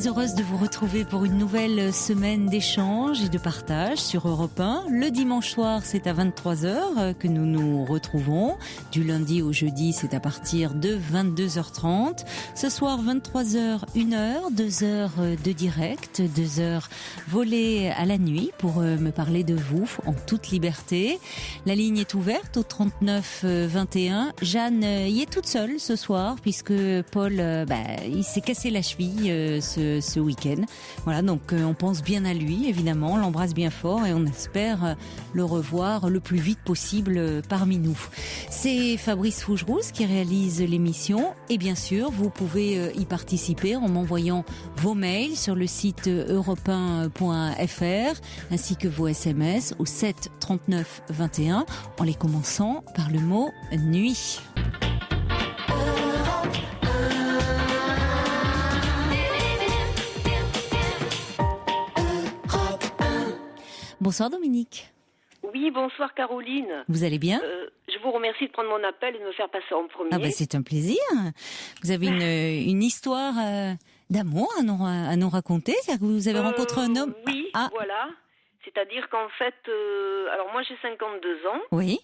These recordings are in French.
très heureuse de vous retrouver pour une nouvelle semaine d'échange et de partage sur Europe 1. Le dimanche soir, c'est à 23h que nous nous retrouvons. Du lundi au jeudi, c'est à partir de 22h30. Ce soir, 23h, 1h, 2h de direct, 2h volées à la nuit pour me parler de vous en toute liberté. La ligne est ouverte au 39 21. Jeanne y est toute seule ce soir puisque Paul, il s'est cassé la cheville ce week-end. Voilà, donc on pense bien à lui, évidemment, on l'embrasse bien fort et on espère le revoir le plus vite possible parmi nous. C'est Fabrice Fougerousse qui réalise l'émission et bien sûr, vous pouvez y participer en m'envoyant vos mails sur le site europe1.fr ainsi que vos SMS au 7 39 21 en les commençant par le mot nuit. Bonsoir Dominique. Oui, bonsoir Caroline. Vous allez bien ? Je vous remercie de prendre mon appel et de me faire passer en premier. Ah c'est un plaisir. Vous avez une histoire d'amour à nous raconter ? C'est-à-dire que vous avez rencontré un homme ? Oui, voilà. C'est-à-dire qu'en fait, alors moi j'ai 52 ans. Oui.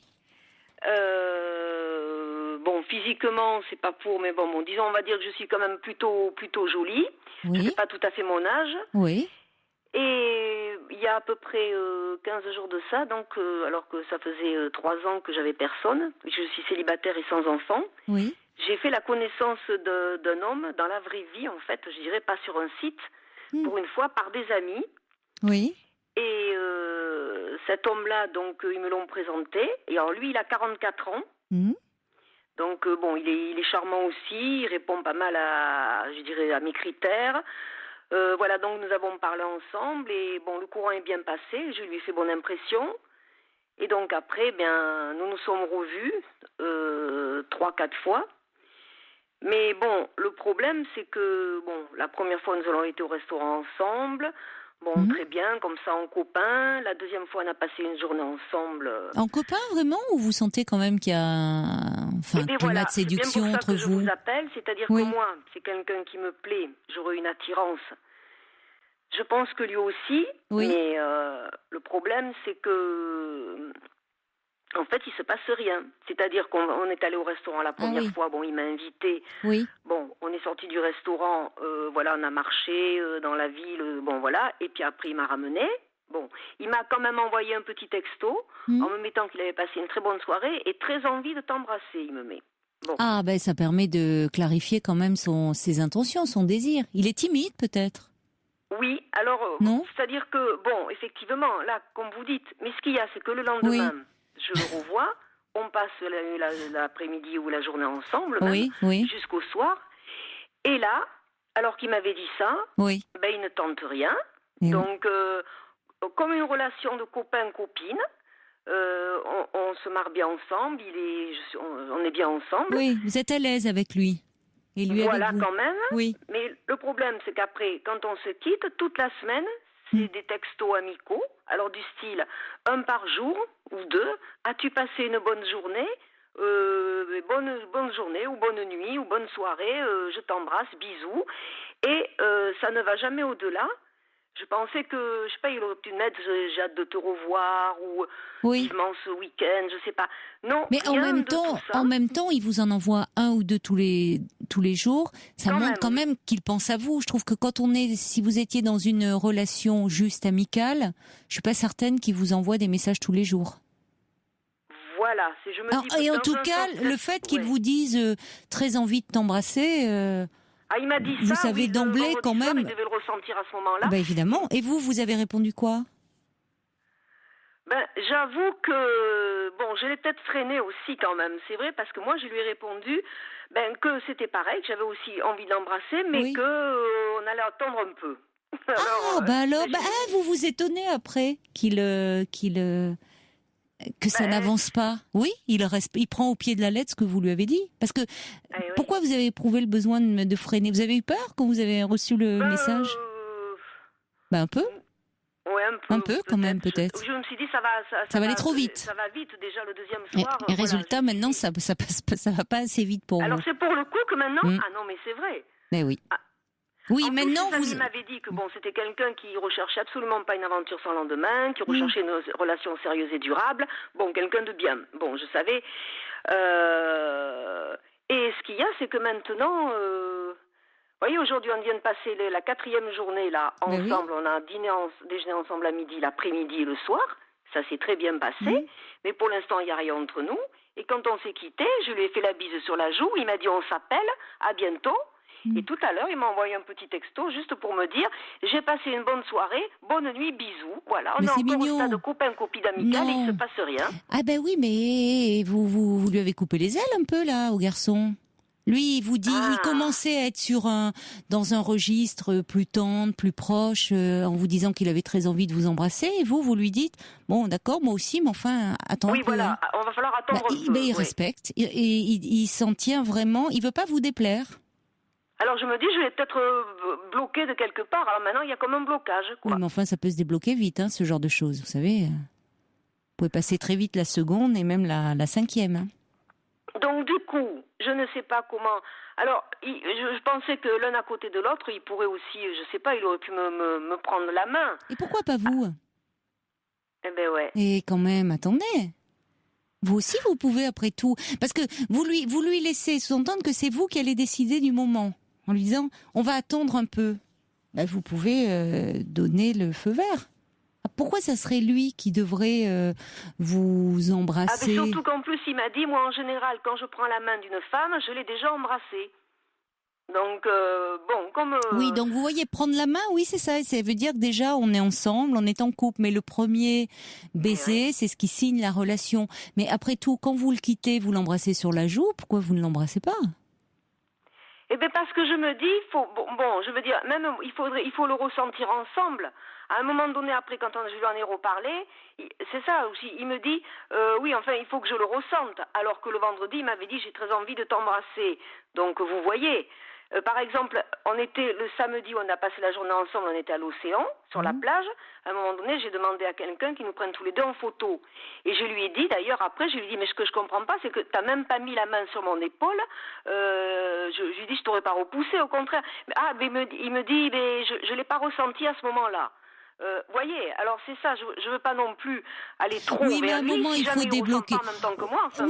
Physiquement, c'est pas pour, mais disons, on va dire que je suis quand même plutôt jolie. Oui. Je fais pas tout à fait mon âge. Oui. Et il y a à peu près 15 jours de ça, donc alors que ça faisait 3 ans que j'avais personne, je suis célibataire et sans enfant. Oui. J'ai fait la connaissance d'un homme dans la vraie vie, en fait, je dirais pas sur un site, pour une fois par des amis. Oui. Et cet homme-là, donc ils me l'ont présenté. Et alors lui, il a 44 ans. Donc il est charmant aussi, il répond pas mal à mes critères. Voilà, donc nous avons parlé ensemble et le courant est bien passé, je lui ai fait bonne impression. Et donc après, nous nous sommes revus 3-4 fois. Mais le problème c'est que, la première fois nous avons été au restaurant ensemble, très bien, comme ça en copain. La deuxième fois on a passé une journée ensemble. En copain vraiment, ou vous sentez quand même qu'il y a un climat de séduction entre vous ? C'est bien pour ça que je vous appelle, c'est-à-dire que moi, c'est quelqu'un qui me plaît, j'aurai une attirance. Je pense que lui aussi, mais le problème c'est que, en fait, il se passe rien. C'est-à-dire qu'on est allé au restaurant la première fois, il m'a invité. Oui. On est sorti du restaurant, on a marché dans la ville, et puis après il m'a ramené. Il m'a quand même envoyé un petit texto en me mettant qu'il avait passé une très bonne soirée et très envie de t'embrasser, il me met. Ça permet de clarifier quand même ses intentions, son désir. Il est timide peut-être ? Oui, alors, c'est-à-dire que, effectivement, là, comme vous dites, mais ce qu'il y a, c'est que le lendemain, je le revois, on passe l'après-midi ou la journée ensemble, jusqu'au soir, et là, alors qu'il m'avait dit ça, il ne tente rien, donc, comme une relation de copain-copine, on se marre bien ensemble, on est bien ensemble. Oui, vous êtes à l'aise avec lui. Et lui voilà, avec vous. quand même. Oui. Mais le problème, c'est qu'après, quand on se quitte, toute la semaine, c'est des textos amicaux. Alors, du style, 1 par jour, ou 2. As-tu passé une bonne journée ? Bonne journée, ou bonne nuit, ou bonne soirée. Je t'embrasse, bisous. Et ça ne va jamais au-delà. Je pensais que, je sais pas, il aurait pu mettre j'ai hâte de te revoir ou vivement ce week-end, je sais pas. Non, mais rien en même temps, il vous en envoie 1 ou 2 tous les jours. Ça montre quand même qu'il pense à vous. Je trouve que si vous étiez dans une relation juste amicale, je suis pas certaine qu'il vous envoie des messages tous les jours. Voilà, je me dis. Et en tout cas, le fait qu'il vous dise très envie de t'embrasser. Il m'a dit ça. Vous savez d'emblée quand même. Il devait le ressentir à ce moment-là. Évidemment. Et vous avez répondu quoi ? J'avoue que je l'ai peut-être freiné aussi quand même. C'est vrai parce que moi je lui ai répondu que c'était pareil, que j'avais aussi envie de l'embrasser, mais que on allait attendre un peu. Vous vous étonnez après que ça n'avance pas. Oui, il prend au pied de la lettre ce que vous lui avez dit. Parce que pourquoi vous avez éprouvé le besoin de freiner ? Vous avez eu peur quand vous avez reçu le message ? Un peu. Ouais, un peu quand même peut-être. Je me suis dit ça va aller trop vite. Ça va vite déjà le deuxième soir. Et résultat maintenant ça va pas assez vite pour vous. Alors c'est pour le coup que maintenant ah non mais c'est vrai. Mais oui. Oui, en maintenant plus, ses amis m'avaient dit que c'était quelqu'un qui recherchait absolument pas une aventure sans lendemain, qui recherchait une relation sérieuse et durable. Bon, quelqu'un de bien. Bon, je savais. Et ce qu'il y a, c'est que maintenant, vous voyez, aujourd'hui, on vient de passer la 4e journée là ensemble. On a déjeuné ensemble à midi, l'après-midi et le soir. Ça s'est très bien passé. Mais pour l'instant, il n'y a rien entre nous. Et quand on s'est quitté, je lui ai fait la bise sur la joue. Il m'a dit on s'appelle, à bientôt. Et tout à l'heure, il m'a envoyé un petit texto juste pour me dire j'ai passé une bonne soirée, bonne nuit, bisous. Voilà, on est encore au stade de copain, copine amicale et il se passe rien. Ah ben oui, mais vous lui avez coupé les ailes un peu là au garçon. Lui, il vous dit, il commençait à être dans un registre plus tendre, plus proche, en vous disant qu'il avait très envie de vous embrasser. Et vous lui dites, bon, d'accord, moi aussi, mais enfin, attends un peu. Oui, voilà, on va falloir attendre un peu. Il respecte, et il s'en tient vraiment, il veut pas vous déplaire. Alors je me dis, je vais peut-être bloquer de quelque part. Alors maintenant, il y a comme un blocage, quoi. Oui, mais enfin, ça peut se débloquer vite, hein, ce genre de choses, vous savez. Vous pouvez passer très vite la seconde et même la 5e. Hein. Donc du coup, je ne sais pas comment. Alors, je pensais que l'un à côté de l'autre, il pourrait aussi, je sais pas, il aurait pu me prendre la main. Et pourquoi pas vous ? Eh ben ouais. Et quand même, attendez. Vous aussi, vous pouvez après tout, parce que vous lui laissez sous-entendre que c'est vous qui allez décider du moment, en lui disant, on va attendre un peu. Ben, vous pouvez donner le feu vert. Pourquoi ça serait lui qui devrait vous embrasser ? Mais surtout qu'en plus, il m'a dit, moi en général, quand je prends la main d'une femme, je l'ai déjà embrassée. Donc, comme... Oui, donc vous voyez, prendre la main, oui, c'est ça. Ça veut dire que déjà, on est ensemble, on est en couple. Mais le premier baiser, c'est ce qui signe la relation. Mais après tout, quand vous le quittez, vous l'embrassez sur la joue, pourquoi vous ne l'embrassez pas ? Eh bien, parce que je me dis, je veux dire, même, il faut le ressentir ensemble. À un moment donné, après, quand je lui en ai reparlé, c'est ça aussi, il me dit, oui, enfin, il faut que je le ressente. Alors que le vendredi, il m'avait dit, j'ai très envie de t'embrasser. Donc, vous voyez, par exemple, on était le samedi, on a passé la journée ensemble, on était à l'océan, sur la plage. À un moment donné, j'ai demandé à quelqu'un qui nous prenne tous les deux en photo. Et je lui ai dit, d'ailleurs, après, je lui ai dit, mais ce que je comprends pas, c'est que t'as même pas mis la main sur mon épaule. Je lui ai dit, je t'aurais pas repoussé, au contraire. Mais il me dit, mais je l'ai pas ressenti à ce moment-là. Voyez, alors c'est ça, je veux pas non plus aller trop vers lui, si jamais il ressent pas en même temps que moi, enfin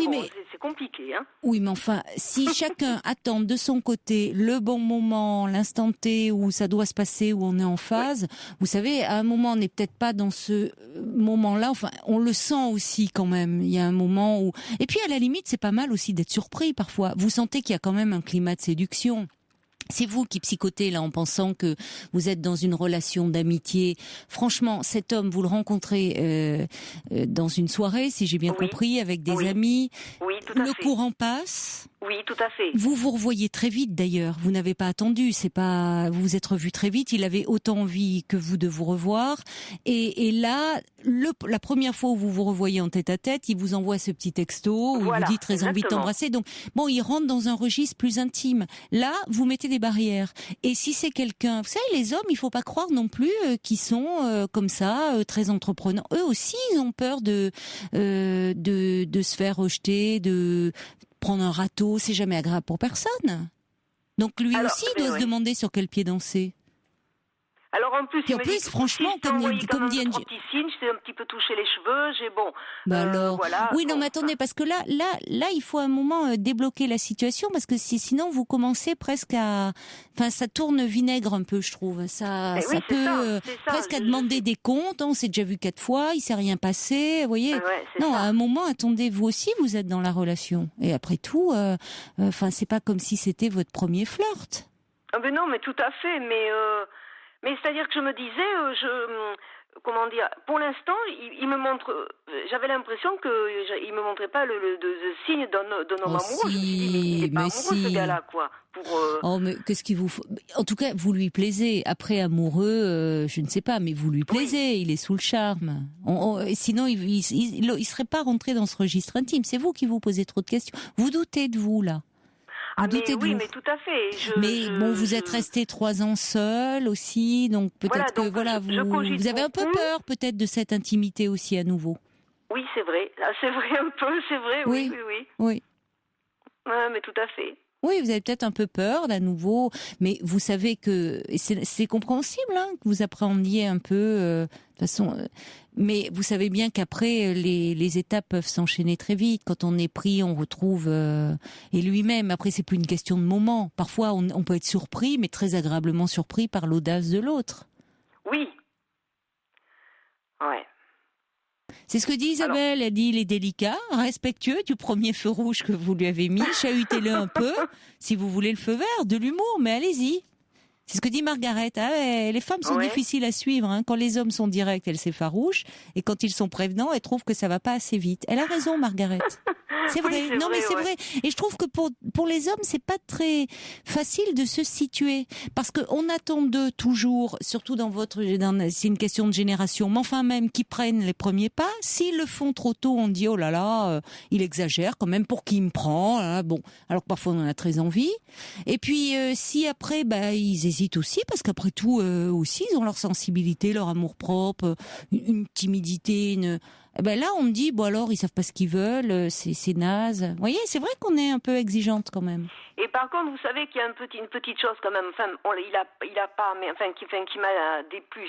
c'est compliqué. Hein. Oui, mais enfin, si chacun attend de son côté le bon moment, l'instant T où ça doit se passer, où on est en phase, vous savez, à un moment, on n'est peut-être pas dans ce moment-là, enfin, on le sent aussi quand même, il y a un moment où... Et puis à la limite, c'est pas mal aussi d'être surpris parfois, vous sentez qu'il y a quand même un climat de séduction. C'est vous qui psychotez là en pensant que vous êtes dans une relation d'amitié. Franchement, cet homme, vous le rencontrez dans une soirée, si j'ai bien compris, avec des amis. Oui, tout à fait. Le courant passe. Oui, tout à fait. Vous vous revoyez très vite d'ailleurs. Vous n'avez pas attendu. C'est pas, vous vous êtes revus très vite. Il avait autant envie que vous de vous revoir. Et là, la première fois où vous vous revoyez en tête à tête, il vous envoie ce petit texto où il vous dit très envie de t'embrasser. Donc bon, il rentre dans un registre plus intime. Là, vous mettez des barrières. Et si c'est quelqu'un, vous savez, les hommes, il faut pas croire non plus qu'ils sont comme ça, très entreprenants. Eux aussi, ils ont peur de se faire rejeter, de prendre un râteau, c'est jamais agréable pour personne. Donc lui aussi doit se demander sur quel pied danser. Alors en plus, franchement, comme dit Angie, je t'ai un petit peu touché les cheveux, j'ai bon. Voilà. Oui, non, mais attendez, parce que là, il faut un moment débloquer la situation, parce que sinon vous commencez presque à, enfin, ça tourne vinaigre un peu, je trouve. Ça peut presque à demander des comptes. On s'est déjà vu 4 fois, il s'est rien passé, vous voyez. Non, à un moment, attendez, vous aussi, vous êtes dans la relation. Et après tout, enfin, c'est pas comme si c'était votre premier flirt. Ah ben non, mais tout à fait, mais c'est-à-dire que je me disais, comment dire, pour l'instant, il me montre, j'avais l'impression qu'il me montrait pas le signe d'un homme amoureux. Je me suis dit, mais il est pas amoureux, ce gars-là, quoi. Oh, mais qu'est-ce qu'il vous faut? En tout cas, vous lui plaisez. Après, amoureux, je ne sais pas, mais vous lui plaisez. Il est sous le charme. Sinon, il serait pas rentré dans ce registre intime. C'est vous qui vous posez trop de questions. Vous doutez de vous, là. Mais tout à fait. Vous êtes resté 3 ans seul aussi, donc peut-être vous avez un peu peur peut-être de cette intimité aussi à nouveau. Oui, c'est vrai. C'est vrai un peu, c'est vrai. Oui. Oui. Ouais, mais tout à fait. Oui, vous avez peut-être un peu peur d'à nouveau, mais vous savez que c'est compréhensible que vous appréhendiez un peu de toute façon. Mais vous savez bien qu'après les étapes peuvent s'enchaîner très vite. Quand on est pris, on retrouve et lui-même. Après, c'est plus une question de moment. Parfois, on peut être surpris, mais très agréablement surpris par l'audace de l'autre. Oui. Ouais. C'est ce que dit Isabelle. Alors, elle dit il est délicat, respectueux du premier feu rouge que vous lui avez mis. Chahutez-le un peu, si vous voulez le feu vert, de l'humour, mais allez-y. C'est ce que dit Margaret. Les femmes sont difficiles à suivre. Quand les hommes sont directs, elles s'effarouchent. Et quand ils sont prévenants, elles trouvent que ça va pas assez vite. Elle a raison, Margaret. C'est vrai. Oui, mais c'est vrai. Et je trouve que pour les hommes, c'est pas très facile de se situer. Parce qu'on attend d'eux toujours, surtout c'est une question de génération, mais enfin même, qu'ils prennent les premiers pas. S'ils le font trop tôt, on dit, oh là là, il exagère quand même, pour qui il me prend. Hein, bon. Alors que parfois, on en a très envie. Et puis, si après, ils hésitent aussi, parce qu'après tout, aussi, ils ont leur sensibilité, leur amour-propre, une timidité, là, on me dit, alors, ils savent pas ce qu'ils veulent, c'est naze. Vous voyez, c'est vrai qu'on est un peu exigeante quand même. Et par contre, vous savez qu'il y a une petite chose quand même, il a pas, mais qui m'a déplu.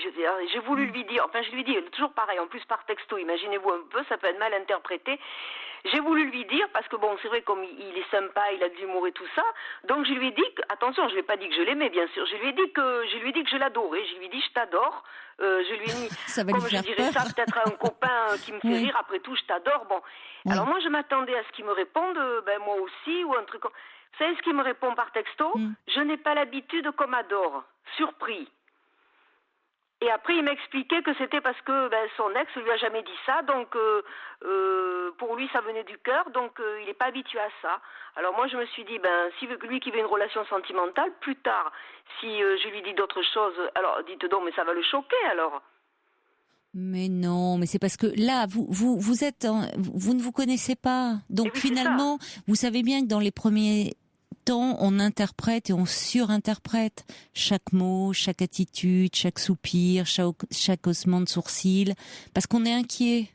J'ai voulu lui dire, je lui dis toujours pareil, en plus par texto, imaginez-vous un peu, ça peut être mal interprété. J'ai voulu lui dire, parce que c'est vrai, comme il est sympa, il a de l'humour et tout ça, donc je lui ai dit, attention, je lui ai pas dit que je l'aimais, bien sûr, je lui ai dit que je l'adorais, je lui ai dit, je t'adore, je lui ai mis, ça va comme je dirais ça, peut-être à un copain qui me fait rire, après tout, je t'adore, Alors moi, je m'attendais à ce qu'il me réponde, moi aussi, ou un truc comme... Vous savez ce qu'il me répond par texto? Je n'ai pas l'habitude qu'on m'adore. Surpris. Et après, il m'expliquait que c'était parce que son ex lui a jamais dit ça, donc pour lui, ça venait du cœur, donc il n'est pas habitué à ça. Alors moi, je me suis dit, si lui qui veut une relation sentimentale, plus tard, si je lui dis d'autres choses, alors dites donc, mais ça va le choquer alors. Mais non, mais c'est parce que là, vous ne vous connaissez pas. Donc finalement, vous savez bien que dans les premiers temps, on interprète et on surinterprète chaque mot, chaque attitude, chaque soupir, chaque haussement de sourcil, parce qu'on est inquiet.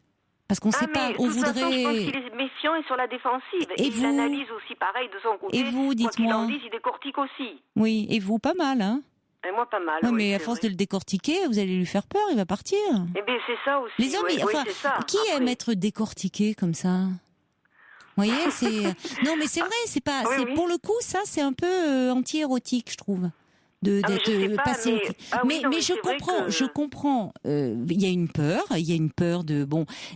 Parce qu'on ne sait pas, on voudrait... Façon, je pense qu'il est méfiant et sur la défensive. Et il analyse aussi pareil de son côté. Et vous, dites-moi... Quoi qu'il en dise, il décortique aussi. Oui, et vous, pas mal, hein? Et moi, pas mal. Oui, mais à force de le décortiquer, vous allez lui faire peur, il va partir. Eh bien, c'est ça aussi. Les hommes, c'est ça. Qui aime être décortiqué comme ça? Vous voyez, non, mais c'est vrai, c'est pas, pour le coup, ça, c'est un peu anti-érotique, je trouve. D'être passé. Mais je comprends. Il y a une peur de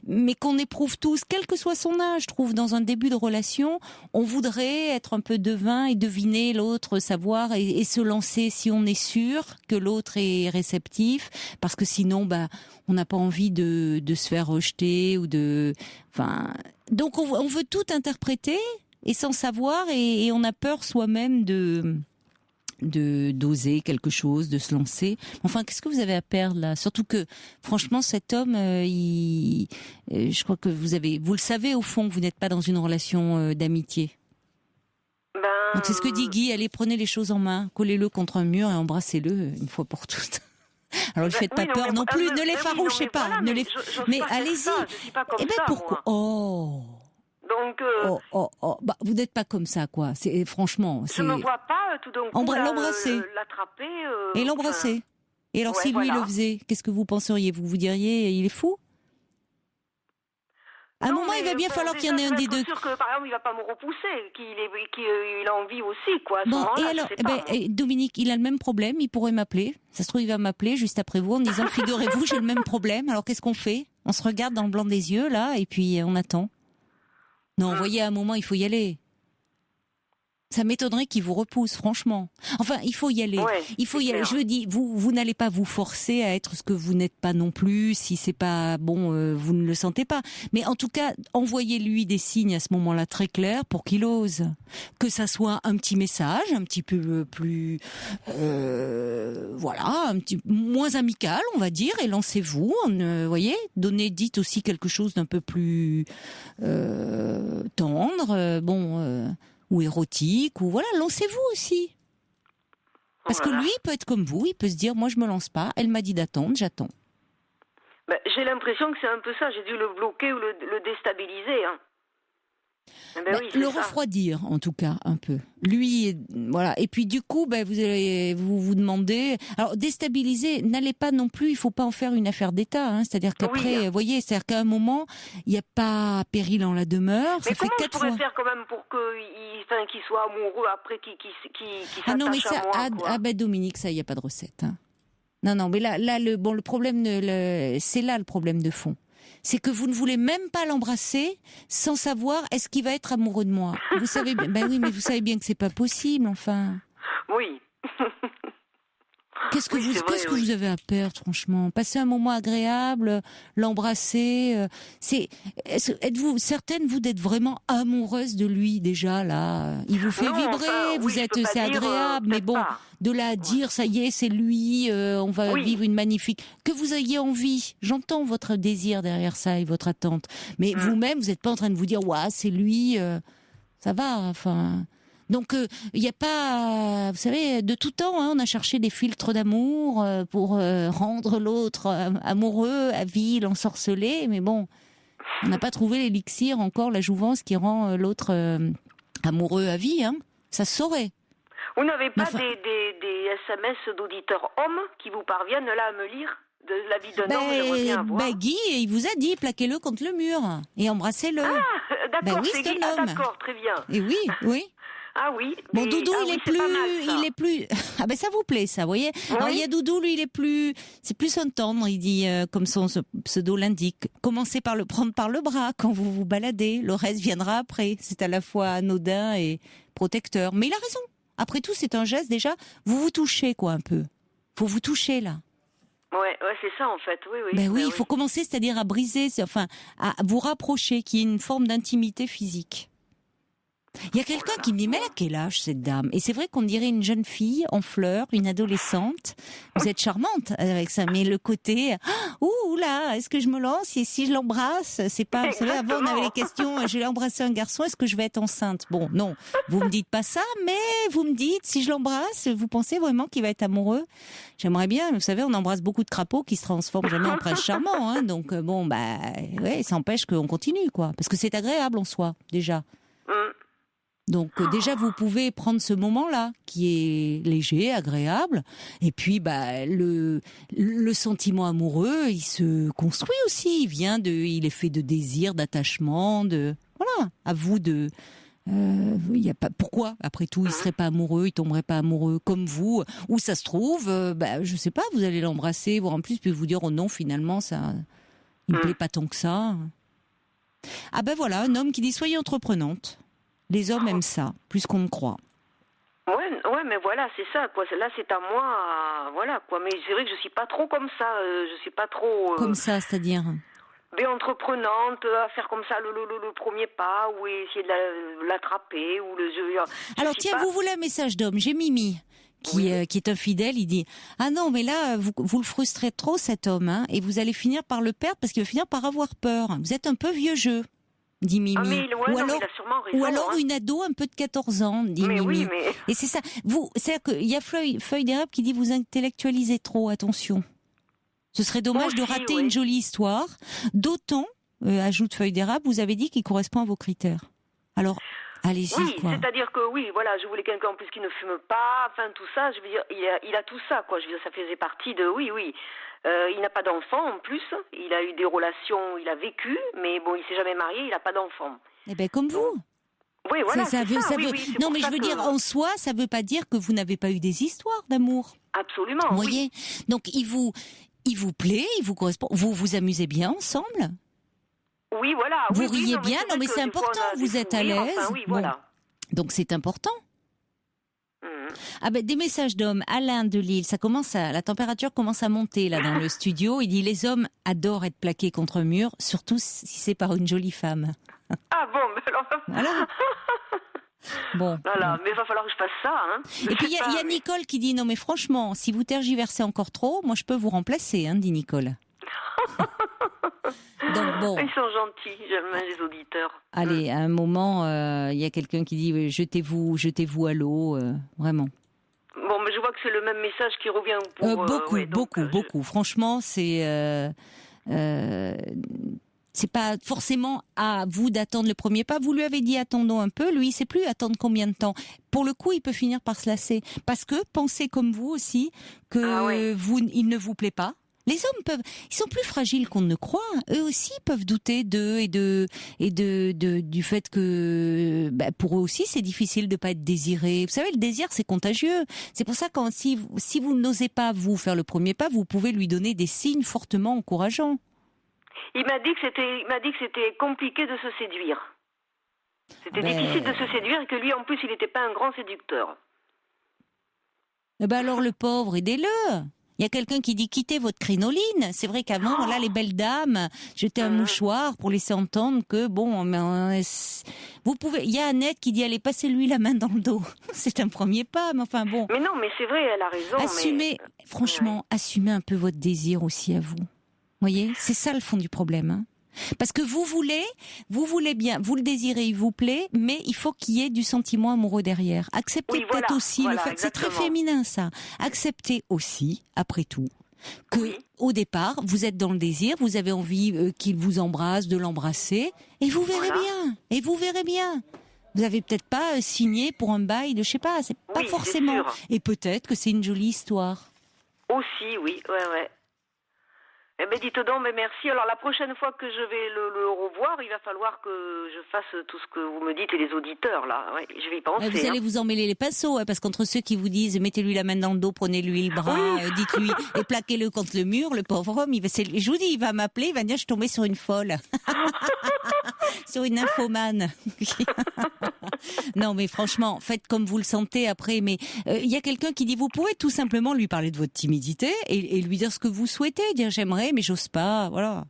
mais qu'on éprouve tous, quel que soit son âge. Je trouve dans un début de relation, on voudrait être un peu devin et deviner l'autre, savoir et se lancer si on est sûr que l'autre est réceptif, parce que sinon, on n'a pas envie de se faire rejeter donc on veut tout interpréter et sans savoir et on a peur soi-même d'oser quelque chose, de se lancer. Enfin, qu'est-ce que vous avez à perdre là? Surtout que, franchement, cet homme, je crois que vous le savez au fond, que vous n'êtes pas dans une relation d'amitié. Donc c'est ce que dit Guy. Allez, prenez les choses en main, collez-le contre un mur et embrassez-le une fois pour toutes. Alors, ne faites pas peur non plus, ne l'effarouchez pas. Voilà, mais allez-y. Pourquoi? Donc, vous n'êtes pas comme ça, quoi. Franchement. Je me vois pas tout d'un coup l'embrasser, l'attraper et l'embrasser. Et alors, si lui le faisait, qu'est-ce que vous penseriez? Vous diriez, il est fou? À un moment, il va bien falloir qu'il y en ait un des deux. Je suis sûr que, par exemple, il va pas me repousser, qu'il a envie aussi, quoi. Et alors, Dominique, il a le même problème. Il pourrait m'appeler. Ça se trouve, il va m'appeler juste après vous en me disant, figurez-vous, j'ai le même problème. Alors, qu'est-ce qu'on fait? On se regarde dans le blanc des yeux, là, et puis on attend. Non, vous voyez, à un moment, il faut y aller. Ça m'étonnerait qu'il vous repousse, franchement. Enfin, il faut y aller. Il faut y aller. Je veux dire, vous n'allez pas vous forcer à être ce que vous n'êtes pas non plus. Si c'est pas bon, vous ne le sentez pas. Mais en tout cas, envoyez-lui des signes à ce moment-là très clairs pour qu'il ose. Que ça soit un petit message, un petit peu plus, un petit moins amical, on va dire, et lancez-vous. Voyez, dites aussi quelque chose d'un peu plus tendre. Ou érotique, ou lancez-vous aussi. Parce que lui, il peut être comme vous, il peut se dire, moi je me lance pas, elle m'a dit d'attendre, j'attends. J'ai l'impression que c'est un peu ça, j'ai dû le bloquer ou le déstabiliser. Hein. Ben oui, le refroidir, en tout cas, un peu. Lui, voilà. Et puis, du coup, vous demandez... Alors, déstabiliser, n'allez pas non plus, il faut pas en faire une affaire d'État. Hein. C'est-à-dire qu'après, vous voyez, c'est-à-dire qu'à un moment, il n'y a pas péril en la demeure. Mais comment je pourrais faire quand même pour qu'il soit amoureux après, qu'il s'attache non, mais ça, à moi, quoi. Dominique, ça, il n'y a pas de recette. Hein. Non, mais là, le problème, c'est là le problème de fond. C'est que vous ne voulez même pas l'embrasser sans savoir est-ce qu'il va être amoureux de moi. Vous savez bien, oui, mais vous savez bien que c'est pas possible, enfin. Oui. Qu'est-ce que vous avez à perdre, franchement? Passer un moment agréable, l'embrasser. Êtes-vous certaine, vous, d'être vraiment amoureuse de lui déjà là? Il vous fait vibrer, c'est agréable, mais bon, de là à dire ça y est, c'est lui, on va vivre une magnifique. Que vous ayez envie, j'entends votre désir derrière ça et votre attente, mais vous-même, vous n'êtes pas en train de vous dire ouah, c'est lui, ça va, enfin. Donc, il n'y a pas... Vous savez, de tout temps, hein, on a cherché des filtres d'amour pour rendre l'autre amoureux, avile, ensorcelé. Mais bon, on n'a pas trouvé l'élixir encore, la jouvence qui rend l'autre amoureux à vie. Hein. Ça se saurait. Vous n'avez pas des SMS d'auditeurs hommes qui vous parviennent là à me lire de la vie d'un homme, j'aimerais bien avoir. Guy, il vous a dit, plaquez-le contre le mur et embrassez-le. Ah, d'accord, oui, c'est Guy. Ah, d'accord, très bien. Et oui. Ah oui. Bon, Doudou, il est plus. Ah ben ça vous plaît, ça, vous voyez. Oui. Alors il y a Doudou, lui, c'est plus un tendre. Il dit, comme son pseudo l'indique, commencez par le prendre par le bras quand vous vous baladez. Le reste viendra après. C'est à la fois anodin et protecteur. Mais il a raison. Après tout, c'est un geste déjà. Vous vous touchez quoi un peu. Faut vous toucher là. Ouais, c'est ça en fait. Oui. Ben oui, il faut commencer, c'est-à-dire à briser, à vous rapprocher, qu'il y ait une forme d'intimité physique. Il y a quelqu'un qui me dit, mais elle a quel âge cette dame? Et c'est vrai qu'on dirait une jeune fille en fleurs, une adolescente. Vous êtes charmante avec ça, mais le côté, ouh là, est-ce que je me lance et si je l'embrasse, c'est pas, vous savez, avant on avait les questions, je vais embrasser un garçon, est-ce que je vais être enceinte? Bon, non, vous me dites pas ça, mais vous me dites, si je l'embrasse, vous pensez vraiment qu'il va être amoureux? J'aimerais bien, vous savez, on embrasse beaucoup de crapauds qui se transforment jamais en prince charmant, hein, donc ça empêche qu'on continue, quoi, parce que c'est agréable en soi, déjà. Donc déjà vous pouvez prendre ce moment-là qui est léger, agréable, et puis le sentiment amoureux, il se construit aussi, il est fait de désir, d'attachement, voilà, à vous de y a pas pourquoi après tout il serait pas amoureux, il tomberait pas amoureux comme vous, ou ça se trouve je sais pas, vous allez l'embrasser, voire en plus puis vous dire oh non finalement ça il me plaît pas tant que ça. Ah voilà, un homme qui dit soyez entreprenante. Les hommes aiment ça, plus qu'on ne croit. Ouais, mais voilà, c'est ça, quoi. Là, c'est à moi, voilà, quoi. Mais c'est vrai que je suis pas trop comme ça. Je suis pas trop. Comme ça, c'est-à-dire entreprenante, à faire comme ça le premier pas, ou essayer de l'attraper, ou le jeu. Alors tiens, vous voulez un message d'homme? J'ai Mimi. Qui est infidèle, il dit ah non mais là vous le frustrez trop cet homme hein, et vous allez finir par le perdre parce qu'il va finir par avoir peur. Vous êtes un peu vieux jeu. Dit Mimi. Il a sûrement raison, ou alors une ado un peu de 14 ans, dit Mimi. Oui, mais... Et c'est ça. C'est-à-dire qu'il y a Feuille d'érable qui dit vous intellectualisez trop, attention. Ce serait dommage de rater une jolie histoire. D'autant, ajoute Feuille d'érable, vous avez dit qu'il correspond à vos critères. Alors, allez-y, quoi. C'est-à-dire que je voulais quelqu'un en plus qui ne fume pas, enfin tout ça, je veux dire, il a tout ça, quoi. Je veux dire, ça faisait partie de, il n'a pas d'enfant en plus, il a eu des relations, il a vécu, mais bon, il s'est jamais marié, il n'a pas d'enfant. Eh ben comme vous. Oui, voilà, ça veut. Non, mais je veux dire, en soi, ça veut pas dire que vous n'avez pas eu des histoires d'amour. Absolument. Vous voyez. Donc il vous plaît, il vous correspond, vous vous amusez bien ensemble. Oui, voilà. Vous riez bien, non mais c'est important, vous êtes à l'aise. Enfin, voilà. Donc c'est important. Des messages d'hommes. Alain de Lille, la température commence à monter là dans le studio. Il dit les hommes adorent être plaqués contre un mur, surtout si c'est par une jolie femme. Ah bon, mais alors... Voilà. Bon. Voilà, mais il va falloir que je fasse ça. Hein. Et puis il y a Nicole qui dit non mais franchement, si vous tergiversez encore trop, moi je peux vous remplacer, dit Nicole. Donc, bon. Ils sont gentils, j'aime bien les auditeurs. Allez, à un moment, il y a quelqu'un qui dit jetez-vous à l'eau, vraiment. Bon, mais je vois que c'est le même message qui revient pour... beaucoup. Franchement, c'est... C'est pas forcément à vous d'attendre le premier pas. Vous lui avez dit attendons un peu. Lui, il sait plus attendre combien de temps. Pour le coup, il peut finir par se lasser. Parce que pensez comme vous aussi que il ne vous plaît pas. Les hommes ils sont plus fragiles qu'on ne le croit. Eux aussi peuvent douter d'eux et du fait que, pour eux aussi, c'est difficile de pas être désiré. Vous savez, le désir, c'est contagieux. C'est pour ça que si vous n'osez pas vous faire le premier pas, vous pouvez lui donner des signes fortement encourageants. Il m'a dit que c'était compliqué de se séduire. C'était difficile de se séduire et que lui, en plus, il n'était pas un grand séducteur. Alors le pauvre, aidez-le. Il y a quelqu'un qui dit quittez votre crinoline. C'est vrai qu'avant, voilà, les belles dames jetaient un mouchoir pour laisser entendre que vous pouvez. Il y a Annette qui dit allez, passez-lui la main dans le dos. C'est un premier pas, mais enfin bon. Mais non, mais c'est vrai, elle a raison. Assumez un peu votre désir aussi à vous. Vous voyez, c'est ça le fond du problème. Hein. Parce que vous voulez bien, vous le désirez, il vous plaît, mais il faut qu'il y ait du sentiment amoureux derrière. Acceptez peut-être aussi le fait, c'est très féminin ça. Acceptez aussi, après tout, que au départ, vous êtes dans le désir, vous avez envie qu'il vous embrasse, de l'embrasser, et vous verrez bien. Vous avez peut-être pas signé pour un bail de, je sais pas, c'est pas forcément. Et peut-être que c'est une jolie histoire. Aussi, oui, ouais. Eh bien, dites donc, mais merci. Alors, la prochaine fois que je vais le revoir, il va falloir que je fasse tout ce que vous me dites et les auditeurs, là. Ouais, je vais y penser. Vous allez vous emmêler les pinceaux, parce qu'entre ceux qui vous disent mettez-lui la main dans le dos, prenez-lui le bras, dites-lui et plaquez-le contre le mur, le pauvre homme, je vous dis, il va m'appeler, il va dire je suis tombé sur une folle. Sur une nymphomane. Non, mais franchement, faites comme vous le sentez après. Mais il y a quelqu'un qui dit, vous pouvez tout simplement lui parler de votre timidité et lui dire ce que vous souhaitez. Dire j'aimerais, mais j'ose pas. Voilà.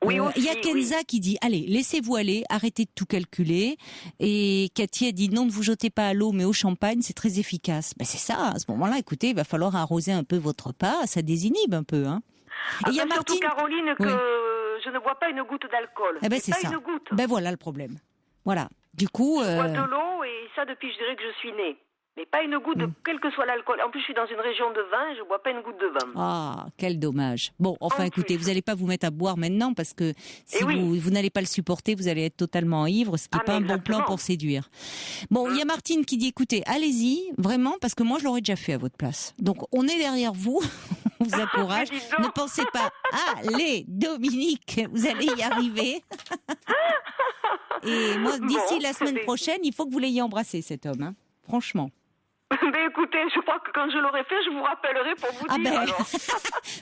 Il y a Kenza qui dit, allez, laissez-vous aller, arrêtez de tout calculer. Et Cathy a dit, non, ne vous jetez pas à l'eau, mais au champagne, c'est très efficace. C'est ça. À ce moment-là, écoutez, il va falloir arroser un peu votre pas. Ça désinhibe un peu, hein. Et il y a Martine, surtout Caroline que je ne bois pas une goutte d'alcool. C'est ça. Une goutte. Voilà le problème. Voilà. Du coup, je bois de l'eau et ça depuis je dirais que je suis née. Mais pas une goutte, quel que soit l'alcool. En plus, je suis dans une région de vin, je bois pas une goutte de vin. Ah, quel dommage. Bon, enfin, écoutez, vous n'allez pas vous mettre à boire maintenant parce que si vous n'allez pas le supporter, vous allez être totalement ivre, ce qui n'est pas un bon plan pour séduire. Bon, il y a Martine qui dit, écoutez, allez-y, vraiment, parce que moi, je l'aurais déjà fait à votre place. Donc, on est derrière vous. On vous encourage. Ne pensez pas, allez, Dominique, vous allez y arriver. Et moi, d'ici la semaine prochaine, il faut que vous l'ayez embrassé, cet homme, hein. Franchement. Écoutez, je crois que quand je l'aurai fait, je vous rappellerai pour vous dire. Alors.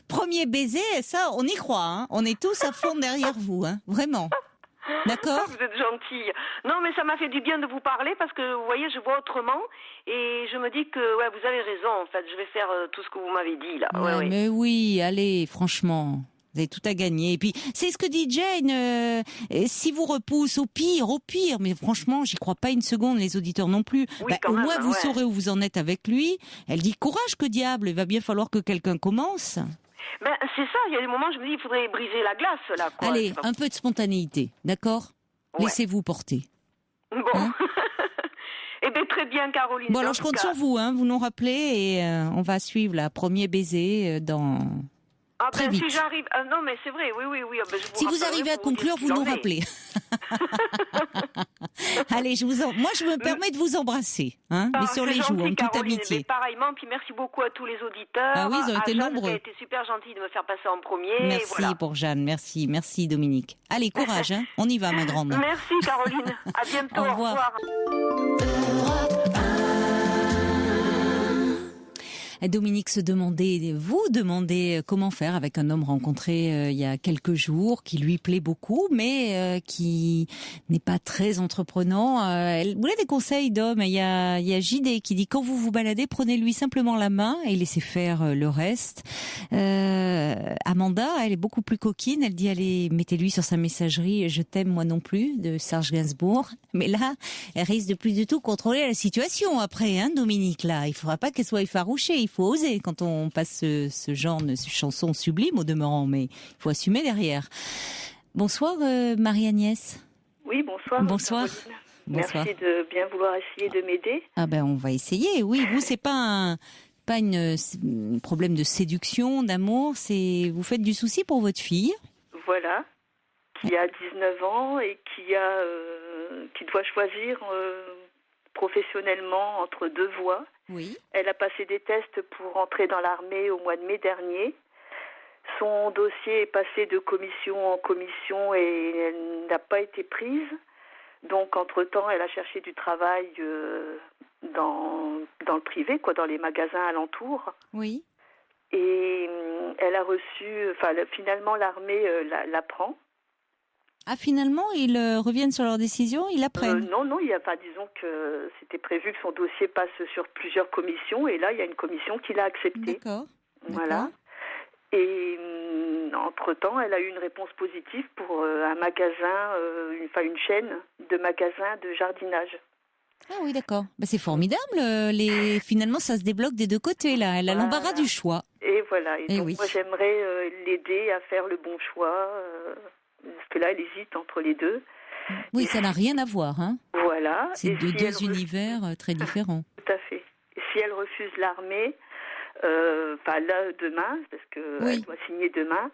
Premier baiser, ça, on y croit, hein. On est tous à fond derrière vous, hein. Vraiment. D'accord. Vous êtes gentille. Non, mais ça m'a fait du bien de vous parler parce que, vous voyez, je vois autrement et je me dis que, vous avez raison, en fait. Je vais faire tout ce que vous m'avez dit, là. Mais oui, allez, franchement. Vous avez tout à gagner. Et puis, c'est ce que dit Jane. Si vous repousse, au pire. Mais franchement, j'y crois pas une seconde, les auditeurs non plus. Au moins, vous saurez où vous en êtes avec lui. Elle dit, courage, que diable. Il va bien falloir que quelqu'un commence. C'est ça. Il y a des moments, je me dis, il faudrait briser la glace, là, quoi. Allez, un peu de spontanéité. D'accord ? Laissez-vous porter. Bon. Hein. Eh bien, très bien, Caroline. Bon, alors, je compte sur vous, hein. Vous nous rappelez et on va suivre la premier baiser dans... Très vite. Si j'arrive, non mais c'est vrai, oui. Si vous arrivez à conclure, vous nous rappelez. Allez, moi je me permets de vous embrasser, hein, mais sur les joues, en toute amitié. Pareillement, puis merci beaucoup à tous les auditeurs. Ah oui, ils ont été nombreux. Vous avez été super gentil de me faire passer en premier. Merci pour Jeanne, merci Dominique. Allez, courage, hein, on y va ma grande. Merci Caroline, à bientôt. Au revoir. Dominique vous demandez comment faire avec un homme rencontré il y a quelques jours, qui lui plaît beaucoup, mais qui n'est pas très entreprenant. Vous voulez des conseils d'hommes? Il y a JD qui dit, quand vous vous baladez, prenez-lui simplement la main et laissez faire le reste. Amanda, elle est beaucoup plus coquine, elle dit, allez, mettez-lui sur sa messagerie, je t'aime moi non plus, de Serge Gainsbourg. Mais là, elle risque de plus du tout contrôler la situation après, hein, Dominique, là. Il faudra pas qu'elle soit effarouchée. Il faut oser quand on passe ce genre de chanson sublime au demeurant, mais il faut assumer derrière. Bonsoir Marie-Agnès. Oui, bonsoir. Bonsoir. Merci de bien vouloir essayer de m'aider. On va essayer. Oui, vous c'est pas un problème de séduction, d'amour, vous faites du souci pour votre fille. Voilà. qui a 19 ans et qui doit choisir professionnellement entre deux voies. Oui. Elle a passé des tests pour entrer dans l'armée au mois de mai dernier. Son dossier est passé de commission en commission et elle n'a pas été prise. Donc, entre-temps, elle a cherché du travail dans le privé, dans les magasins alentours. Oui. Et elle a reçu... finalement, l'armée la prend. Ah, finalement, ils reviennent sur leur décision, ils la prennent? Non, disons que c'était prévu que son dossier passe sur plusieurs commissions, et là, il y a une commission qui l'a accepté. D'accord. Voilà. Et entre-temps, elle a eu une réponse positive pour un magasin, une chaîne de magasins de jardinage. Ah oui, d'accord. C'est formidable. Finalement, ça se débloque des deux côtés, là. Elle a l'embarras du choix. Et voilà. Et donc, oui. moi, j'aimerais l'aider à faire le bon choix. Parce que là, elle hésite entre les deux. Oui, ça n'a rien à voir, hein. Voilà. C'est deux univers très différents. Tout à fait. Et si elle refuse l'armée, là, demain, parce qu'elle doit signer demain,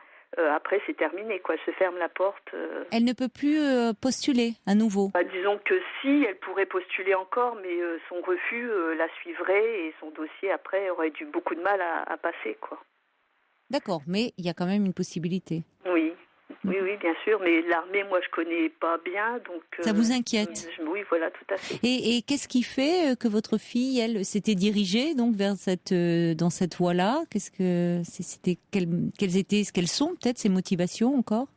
après, c'est terminé, Elle se ferme la porte. Elle ne peut plus postuler à nouveau. Disons que si, elle pourrait postuler encore, mais son refus la suivrait et son dossier, après, aurait eu beaucoup de mal à passer, D'accord, mais il y a quand même une possibilité. Oui. Oui, bien sûr, mais l'armée, moi, je connais pas bien, donc... Ça vous inquiète? Oui, voilà, tout à fait. Et qu'est-ce qui fait que votre fille, elle, s'était dirigée donc vers dans cette voie-là? Quelles sont peut-être ses motivations encore?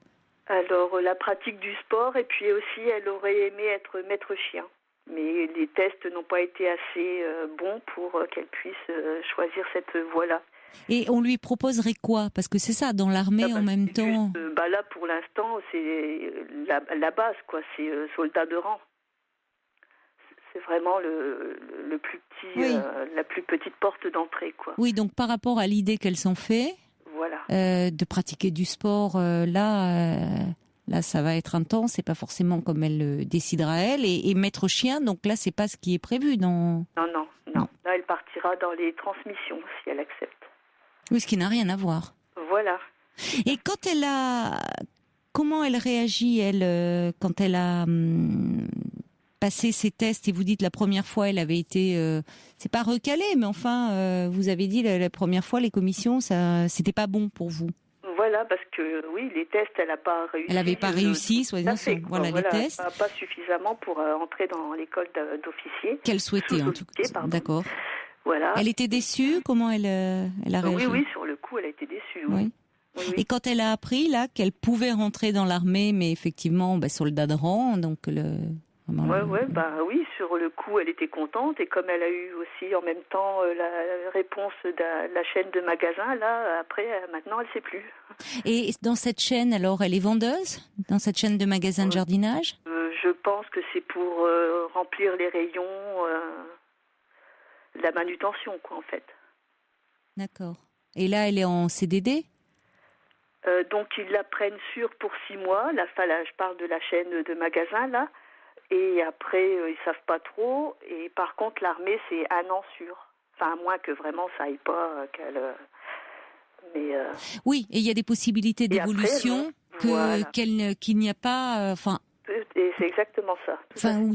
Alors, la pratique du sport, et puis aussi, elle aurait aimé être maître chien. Mais les tests n'ont pas été assez bons pour qu'elle puisse choisir cette voie-là. Et on lui proposerait quoi? Parce que c'est ça, dans l'armée en même temps. Là, pour l'instant, c'est la base, C'est soldat de rang. C'est vraiment le plus petit, la plus petite porte d'entrée, Oui, donc par rapport à l'idée qu'elle s'en fait, voilà. De pratiquer du sport, là, ça va être intense. C'est pas forcément comme elle le décidera elle. Et maître chien, donc là, c'est pas ce qui est prévu dans. Non. Là, elle partira dans les transmissions si elle accepte. Oui, ce qui n'a rien à voir. Voilà. Et comment elle réagit, elle, quand elle a passé ses tests? Et vous dites la première fois, elle avait été, c'est pas recalé, mais enfin, vous avez dit la première fois, les commissions, c'était pas bon pour vous. Voilà, parce que oui, les tests, elle n'a pas réussi. Elle n'avait pas réussi, soi-disant, les tests. Pas suffisamment pour entrer dans l'école d'officier. Qu'elle souhaitait, en tout cas. D'accord. Voilà. Elle était déçue? Comment elle a réagi? Oui, sur le coup, elle a été déçue. Oui. Et quand elle a appris là qu'elle pouvait rentrer dans l'armée, mais effectivement, soldat de rang, donc oui, sur le coup, elle était contente. Et comme elle a eu aussi en même temps la réponse de la chaîne de magasins, là, après, maintenant, elle ne sait plus. Et dans cette chaîne, alors, elle est vendeuse? Dans cette chaîne de magasins de jardinage? Je pense que c'est pour remplir les rayons. La manutention, en fait. D'accord. Et là, elle est en CDD? Donc, ils la prennent sûre pour 6 mois. Là, je parle de la chaîne de magasins, là. Et après, ils savent pas trop. Et par contre, l'armée, c'est 1 an sûr. Enfin, à moins que vraiment ça aille pas, qu'elle... Oui, et il y a des possibilités d'évolution qu'il n'y a pas... Et c'est exactement ça. Ou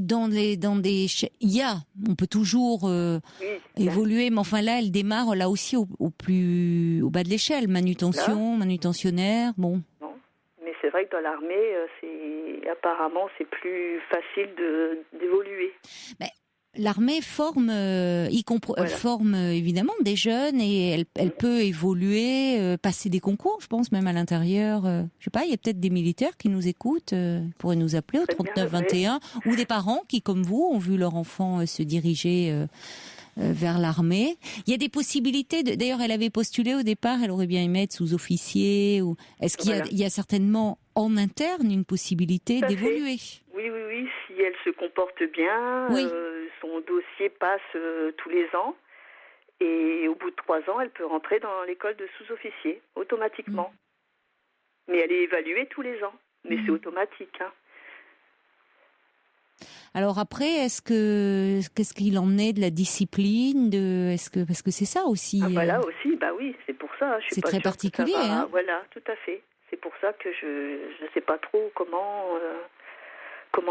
on peut toujours évoluer, mais enfin là, elle démarre là aussi au bas de l'échelle, manutentionnaire, bon. Non, mais c'est vrai que dans l'armée, apparemment, c'est plus facile d'évoluer. L'armée forme évidemment des jeunes et elle peut évoluer, passer des concours, je pense même à l'intérieur. Je sais pas, il y a peut-être des militaires qui nous écoutent, pourraient nous appeler au 3921 ou des parents qui, comme vous, ont vu leur enfant se diriger vers l'armée. Il y a des possibilités. D'ailleurs, elle avait postulé au départ, elle aurait bien aimé être sous-officier. Est-ce qu'il y a certainement en interne une possibilité d'évoluer? Oui, si elle se comporte bien, son dossier passe tous les ans et au bout de 3 ans, elle peut rentrer dans l'école de sous-officier automatiquement. Mais elle est évaluée tous les ans, mais c'est automatique. Alors après, qu'est-ce qu'il en est de la discipline, parce que c'est ça aussi. Là aussi, oui, c'est pour ça. C'est très particulier. Voilà, tout à fait. C'est pour ça que je sais pas trop comment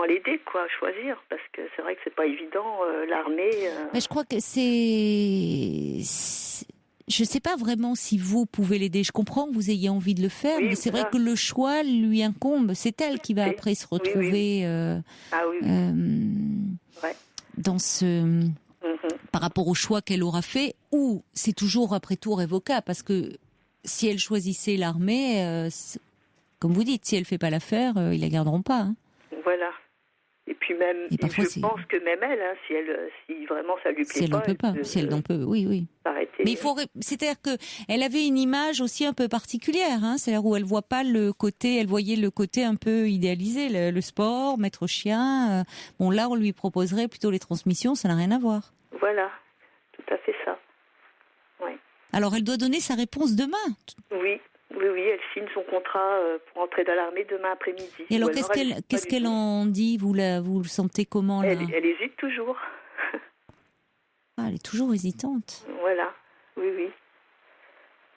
l'aider, quoi, choisir, parce que c'est vrai que c'est pas évident, l'armée. Mais je crois que je sais pas vraiment si vous pouvez l'aider. Je comprends que vous ayez envie de le faire, mais c'est vrai que le choix lui incombe. C'est elle qui va après se retrouver dans ce... par rapport au choix qu'elle aura fait, ou c'est toujours après tout révocable, parce que si elle choisissait l'armée, comme vous dites, si elle fait pas l'affaire, ils la garderont pas. Hein. Voilà. Et puis même, je pense que même elle, hein, si vraiment ça lui plaît si elle n'en peut pas, si elle n'en peut, oui. Arrêter. Mais c'est-à-dire que elle avait une image aussi un peu particulière, hein, c'est-à-dire où elle voit pas le côté, elle voyait le côté un peu idéalisé, le sport, maître chien. Bon, là, on lui proposerait plutôt les transmissions, ça n'a rien à voir. Voilà, tout à fait ça. Oui. Alors, elle doit donner sa réponse demain. Oui, elle signe son contrat pour entrer dans l'armée demain après-midi. Et alors, qu'est-ce qu'elle en dit ? Vous le sentez comment, là ? Elle hésite toujours. Ah, elle est toujours hésitante. Voilà, oui.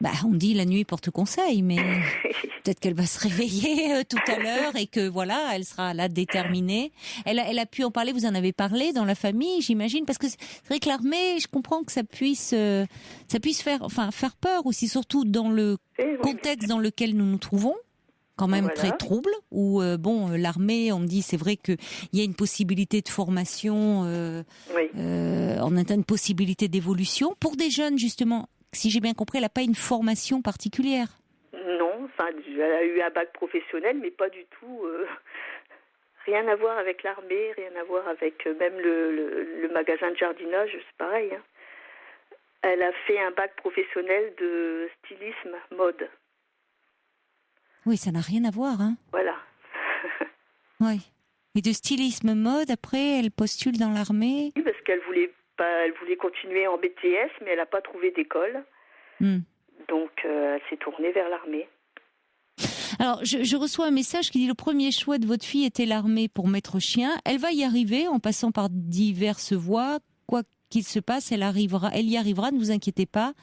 Bah, on dit la nuit porte conseil, mais peut-être qu'elle va se réveiller tout à l'heure et que voilà, elle sera là déterminée. Elle a pu en parler, vous en avez parlé dans la famille, j'imagine, parce que c'est vrai que l'armée, je comprends que ça puisse faire peur aussi, surtout dans le contexte dans lequel nous nous trouvons, quand même très trouble, où l'armée, on me dit, c'est vrai qu'il y a une possibilité de formation, on a une possibilité d'évolution pour des jeunes justement. Si j'ai bien compris, elle n'a pas une formation particulière. Non, elle a eu un bac professionnel, mais pas du tout. Rien à voir avec l'armée, rien à voir avec même le magasin de jardinage, c'est pareil. Hein. Elle a fait un bac professionnel de stylisme mode. Oui, ça n'a rien à voir. Hein. Voilà. Oui. Et de stylisme mode, après, elle postule dans l'armée ? Oui, parce qu'elle voulait continuer en BTS, mais elle n'a pas trouvé d'école. Donc, elle s'est tournée vers l'armée. Alors, je reçois un message qui dit « Le premier choix de votre fille était l'armée pour maître chien. Elle va y arriver en passant par diverses voies. Quoi qu'il se passe, elle y arrivera, ne vous inquiétez pas.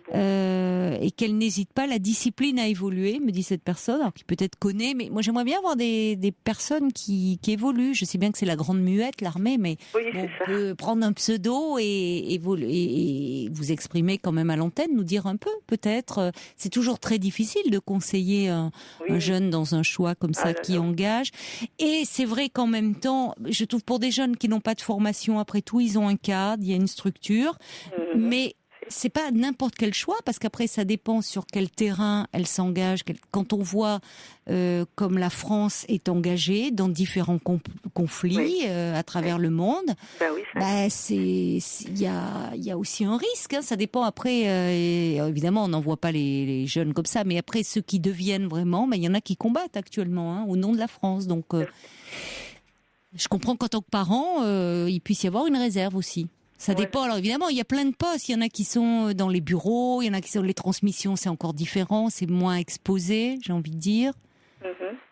Et qu'elle n'hésite pas, la discipline a évolué, me dit cette personne, alors qui peut-être connaît, mais moi j'aimerais bien avoir des personnes qui évoluent. Je sais bien que c'est la grande muette, l'armée, mais on peut prendre un pseudo et vous exprimer quand même à l'antenne, nous dire un peu, peut-être. C'est toujours très difficile de conseiller un jeune dans un choix comme ça qui engage. Et c'est vrai qu'en même temps, je trouve pour des jeunes qui n'ont pas de formation, après tout, ils ont un cadre, il y a une structure, mais c'est pas n'importe quel choix, parce qu'après ça dépend sur quel terrain elle s'engage. Quand on voit comme la France est engagée dans différents conflits à travers le monde, il y a aussi un risque. Hein. Ça dépend après. Évidemment, on n'en voit pas les jeunes comme ça, mais après ceux qui deviennent vraiment, il y en a qui combattent actuellement au nom de la France. Donc, je comprends qu'en tant que parent, il puisse y avoir une réserve aussi. Ça dépend. Alors évidemment, il y a plein de postes. Il y en a qui sont dans les bureaux, il y en a qui sont les transmissions, c'est encore différent, c'est moins exposé, j'ai envie de dire.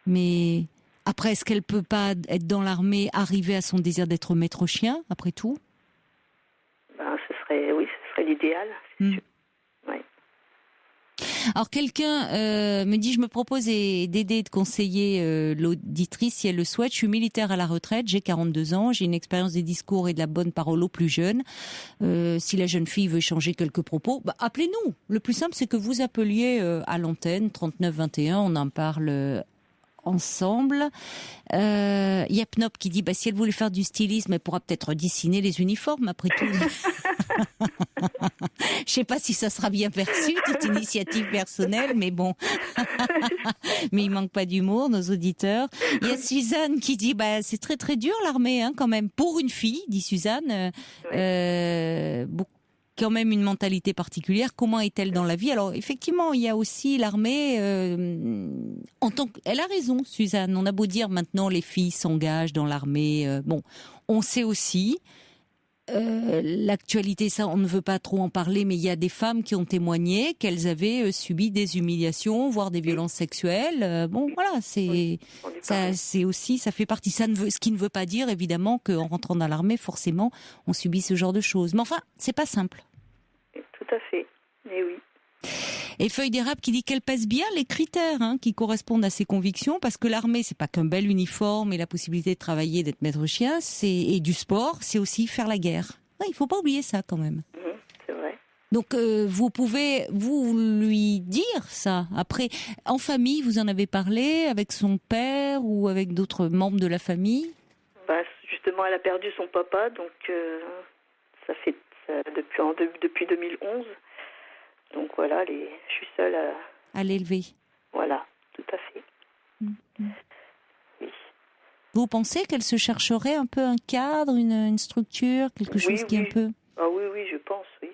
Mais après, est-ce qu'elle peut pas être dans l'armée, arriver à son désir d'être maître chien, après tout ? Ce serait l'idéal, c'est sûr. Alors quelqu'un me dit, je me propose d'aider et de conseiller l'auditrice si elle le souhaite. Je suis militaire à la retraite, j'ai 42 ans, j'ai une expérience des discours et de la bonne parole aux plus jeunes. Si la jeune fille veut changer quelques propos, appelez-nous. Le plus simple, c'est que vous appeliez à l'antenne 3921, on en parle ensemble. Il y a Pnop qui dit si elle voulait faire du stylisme, elle pourra peut-être dessiner les uniformes après tout. Je sais pas si ça sera bien perçu, toute initiative personnelle, mais bon. Mais il manque pas d'humour, nos auditeurs. Il y a Suzanne qui dit c'est très très dur l'armée quand même pour une fille, dit Suzanne. Quand même une mentalité particulière. Comment est-elle dans la vie ? Alors effectivement, il y a aussi l'armée. Elle a raison, Suzanne. On a beau dire maintenant les filles s'engagent dans l'armée. On sait aussi l'actualité. Ça, on ne veut pas trop en parler, mais il y a des femmes qui ont témoigné qu'elles avaient subi des humiliations, voire des violences sexuelles. C'est aussi, ça fait partie. Ce qui ne veut pas dire évidemment qu'en rentrant dans l'armée, forcément, on subit ce genre de choses. Mais enfin, c'est pas simple. Tout à fait. Mais oui. Et Feuille d'érable qui dit qu'elle pèse bien les critères qui correspondent à ses convictions, parce que l'armée, c'est pas qu'un bel uniforme et la possibilité de travailler, d'être maître chien, et du sport, c'est aussi faire la guerre. Ouais, il faut pas oublier ça quand même. C'est vrai. Donc vous pouvez lui dire ça. Après, en famille, vous en avez parlé avec son père ou avec d'autres membres de la famille? Justement, elle a perdu son papa, donc ça fait depuis 2011. Donc voilà, je suis seule à l'élever. Voilà, tout à fait. Oui. Vous pensez qu'elle se chercherait un peu un cadre, une structure, quelque chose qui est un peu... Ah oui, je pense, oui.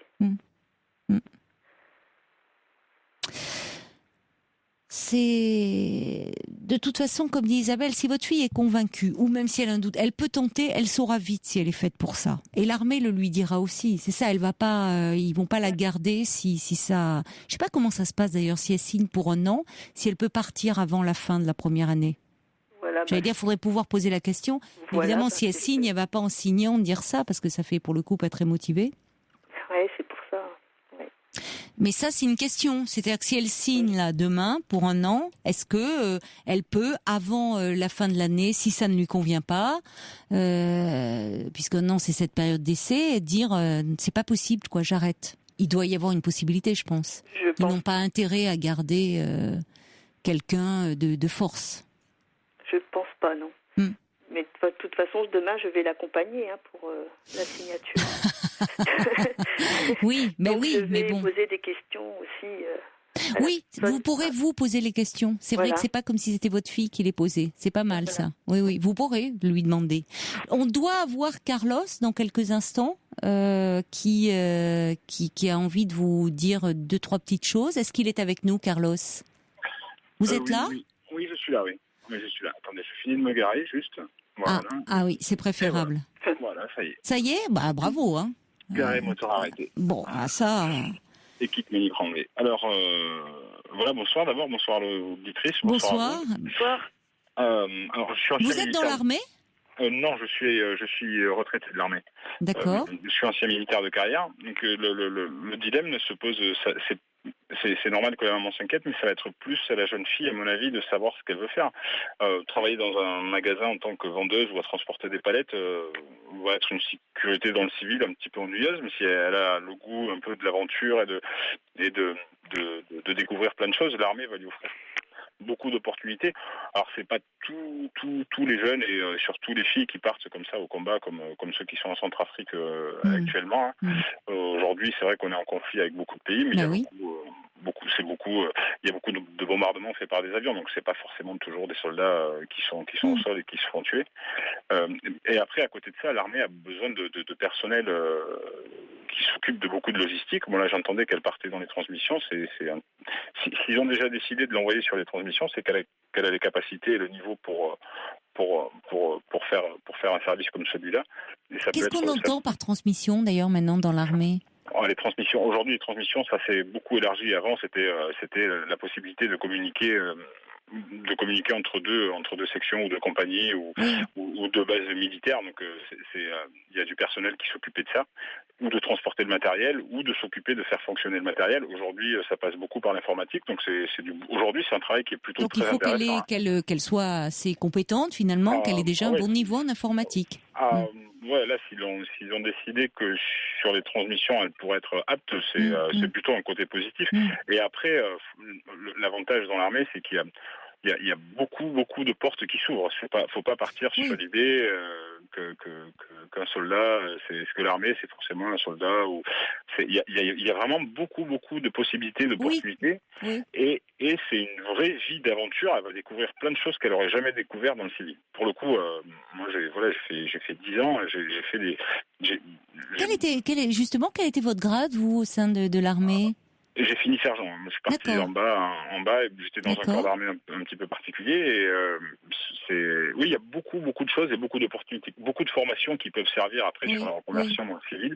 C'est de toute façon, comme dit Isabelle, si votre fille est convaincue, ou même si elle a un doute, elle peut tenter, elle saura vite si elle est faite pour ça. Et l'armée le lui dira aussi. C'est ça, elle va pas, ils vont pas la garder si ça. Je sais pas comment ça se passe d'ailleurs, si elle signe pour un an, si elle peut partir avant la fin de la première année. Voilà, j'allais dire, faudrait pouvoir poser la question. Évidemment, si elle signe, elle va pas en signant dire ça parce que ça fait pour le coup pas très motivé. Ouais, c'est pour ça. Mais ça, c'est une question. C'est-à-dire que si elle signe là demain pour un an, est-ce que elle peut, avant la fin de l'année, si ça ne lui convient pas, puisque non, c'est cette période d'essai, dire c'est pas possible, quoi, j'arrête. Il doit y avoir une possibilité, je pense. Ils n'ont pas intérêt à garder quelqu'un de force. Je pense pas, non. Mais de toute façon, demain, je vais l'accompagner pour la signature. Oui, mais donc, oui, je vais mais bon. Poser des questions aussi. Oui, vous pourrez vous poser les questions. C'est vrai que c'est pas comme si c'était votre fille qui les posait. C'est pas mal ça. Oui, vous pourrez lui demander. On doit avoir Carlos dans quelques instants qui a envie de vous dire 2-3 petites choses. Est-ce qu'il est avec nous, Carlos? Vous êtes là? Oui, je suis là, oui. Mais je suis là. Attendez, je finis de me garer juste. Voilà. Ah oui, c'est préférable. Voilà, ça y est. Ça y est, bravo. Garé, moteur arrêté. Bon, ça. Équipe Ménibranlé. Alors, voilà, bonsoir d'abord, bonsoir l'auditrice. Bonsoir. Alors, je suis ancien Vous êtes dans l'armée? Non, je suis retraité de l'armée. D'accord. Je suis ancien militaire de carrière. Donc le dilemme ne se pose. C'est normal que la maman s'inquiète, mais ça va être plus à la jeune fille, à mon avis, de savoir ce qu'elle veut faire. Travailler dans un magasin en tant que vendeuse ou à transporter des palettes va être une sécurité dans le civil un petit peu ennuyeuse, mais si elle a le goût un peu de l'aventure et de découvrir plein de choses, l'armée va lui offrir beaucoup d'opportunités. Alors c'est pas tous les jeunes et surtout les filles qui partent comme ça au combat, comme ceux qui sont en Centrafrique actuellement. Aujourd'hui, c'est vrai qu'on est en conflit avec beaucoup de pays, mais il y a il y a beaucoup de bombardements faits par des avions, donc c'est pas forcément toujours des soldats qui sont au sol et qui se font tuer. Et après, à côté de ça, l'armée a besoin de personnel qui s'occupe de beaucoup de logistique. Bon, là, j'entendais qu'elle partait dans les transmissions. S'ils ont déjà décidé de l'envoyer sur les transmissions, c'est qu'elle a les capacités et le niveau pour faire un service comme celui-là. Qu'est-ce qu'on entend par transmission, d'ailleurs, maintenant, dans l'armée ? Aujourd'hui, les transmissions, ça s'est beaucoup élargi. Avant, c'était la possibilité de communiquer entre deux sections ou deux compagnies ou deux bases militaires. Donc, il y a du personnel qui s'occupait de ça, ou de transporter le matériel, ou de s'occuper de faire fonctionner le matériel. Aujourd'hui, ça passe beaucoup par l'informatique. Donc, aujourd'hui, c'est un travail qui est plutôt très intéressant. Donc, il faut qu'elle soit assez compétente, finalement, qu'elle ait déjà un bon niveau en informatique. Ouais, là, s'ils ont décidé que sur les transmissions, elle pourrait être apte, c'est plutôt un côté positif. Et après, l'avantage dans l'armée, c'est qu'il y a beaucoup de portes qui s'ouvrent. Faut pas partir sur l'idée qu'un soldat, ce que l'armée, c'est forcément un soldat. Il y a vraiment beaucoup de possibilités, d'opportunités. Et c'est une vraie vie d'aventure. Elle va découvrir plein de choses qu'elle aurait jamais découvert dans le civil. Pour le coup, moi, j'ai fait 10 ans. J'ai fait des. Quel était votre grade, vous, au sein de l'armée? J'ai fini sergent. Je suis parti en bas et j'étais dans un corps d'armée un petit peu particulier. Et il y a beaucoup de choses et beaucoup d'opportunités, beaucoup de formations qui peuvent servir après sur la reconversion dans le civil.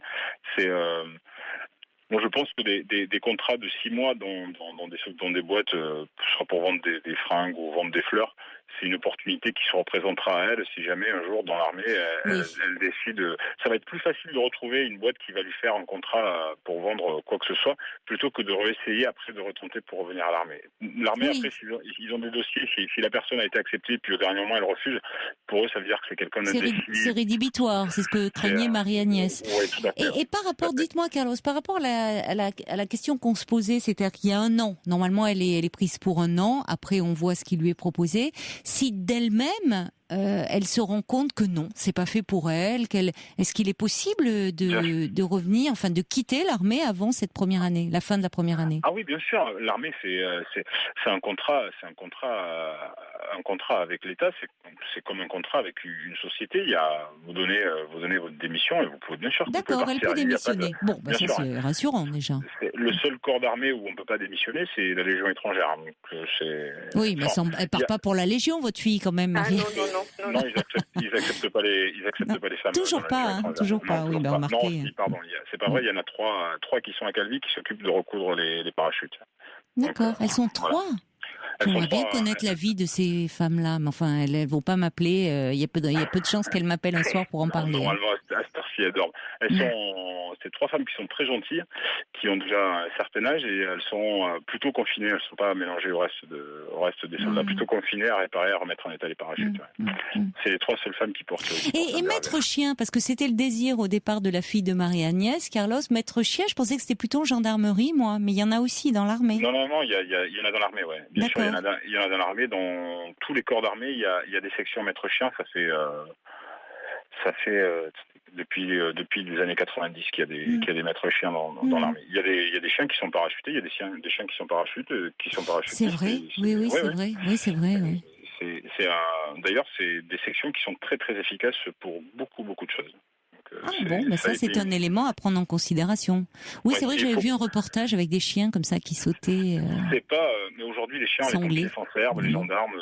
Moi, je pense que des contrats de 6 mois dans des boîtes, soit pour vendre des fringues ou vendre des fleurs, c'est une opportunité qui se représentera à elle si jamais un jour dans l'armée elle décide. Ça va être plus facile de retrouver une boîte qui va lui faire un contrat pour vendre quoi que ce soit plutôt que de réessayer après de retenter pour revenir à l'armée. L'armée après ils ont des dossiers, si la personne a été acceptée puis au dernier moment elle refuse, pour eux ça veut dire que c'est quelqu'un d'indécis. C'est rédhibitoire, c'est ce que craignait Marie-Agnès. Oui, tout à fait. Et par rapport, dites-moi Carlos, par rapport à la question qu'on se posait, c'est-à-dire qu'il y a un an, normalement elle est prise pour un an, après on voit ce qui lui est proposé, si d'elle-même elle se rend compte que non, c'est pas fait pour elle, est-ce qu'il est possible de revenir, enfin de quitter l'armée avant cette première année, la fin de la première année? Ah oui, bien sûr, l'armée c'est un contrat, un contrat avec l'État, c'est comme un contrat avec une société. Vous donnez votre démission et vous pouvez bien sûr. D'accord, elle peut démissionner. Bon, ça sûr, c'est rassurant déjà. Le seul corps d'armée où on peut pas démissionner, c'est la Légion étrangère. Donc, oui, mais elle part pas pour la Légion, votre fille quand même. Ah non, ils acceptent pas les femmes. Toujours pas, toujours pas. Oui, bah remarquez. Non, si, pardon, c'est pas vrai. Il y en a trois qui sont à Calvi qui s'occupent de recoudre les parachutes. D'accord, elles sont 3. Voilà. J'aimerais bien connaître la vie de ces femmes-là, mais enfin, elles vont pas m'appeler. Il y a peu de chances qu'elles m'appellent un soir pour en parler. Normalement, à cette heure-ci, elles dorment. C'est 3 femmes qui sont très gentilles, qui ont déjà un certain âge et elles sont plutôt confinées. Elles ne sont pas mélangées au reste des soldats, plutôt confinées à réparer, à remettre en état les parachutes. C'est les 3 seules femmes qui portent. Et maître chien, parce que c'était le désir au départ de la fille de Marie-Agnès, Carlos, maître chien, je pensais que c'était plutôt gendarmerie, moi, mais il y en a aussi dans l'armée. Non, il y en a dans l'armée, ouais. Bien sûr, il y en a dans l'armée. Dans tous les corps d'armée, il y a des sections maître chien. Ça fait depuis les années 90 qu'il y a des maîtres chiens dans l'armée. Il y a des chiens qui sont parachutés, il y a des chiens qui sont parachutés. C'est vrai, oui, c'est vrai. Oui, c'est vrai. Oui. D'ailleurs, c'est des sections qui sont très très efficaces pour beaucoup de choses. Ça c'est un élément à prendre en considération. Oui, c'est vrai que j'avais vu un reportage avec des chiens comme ça qui sautaient. C'est pas, mais aujourd'hui les chiens, les pompiers s'en servent, les gendarmes,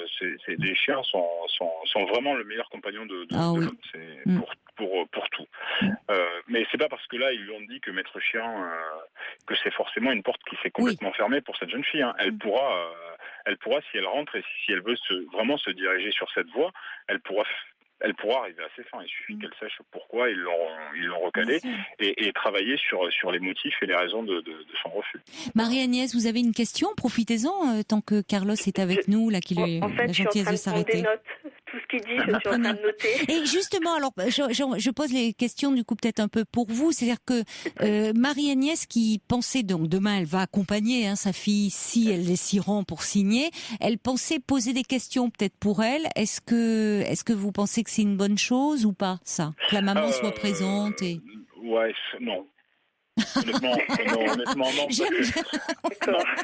les chiens sont vraiment le meilleur compagnon de l'homme. C'est pour tout. Mais c'est pas parce que là ils lui ont dit que maître chien, que c'est forcément une porte qui s'est complètement fermée pour cette jeune fille. Hein. Elle pourra si elle rentre et si elle veut vraiment se diriger sur cette voie, elle pourra arriver à ses fins. Il suffit qu'elle sache pourquoi ils l'ont recalé et travailler sur les motifs et les raisons de son refus. Marie-Agnès, vous avez une question? Profitez-en tant que Carlos est avec nous, là, qu'il a la gentillesse de s'arrêter. Tout ce qu'il dit, je suis en train de noter. Et justement, alors, je pose les questions du coup peut-être un peu pour vous. C'est-à-dire que Marie-Agnès qui pensait, donc demain elle va accompagner sa fille si elle s'y rend pour signer, elle pensait poser des questions peut-être pour elle. Est-ce que vous pensez que c'est une bonne chose ou pas, ça? Que la maman soit présente et... Ouais, non. Honnêtement, non. J'aime bien.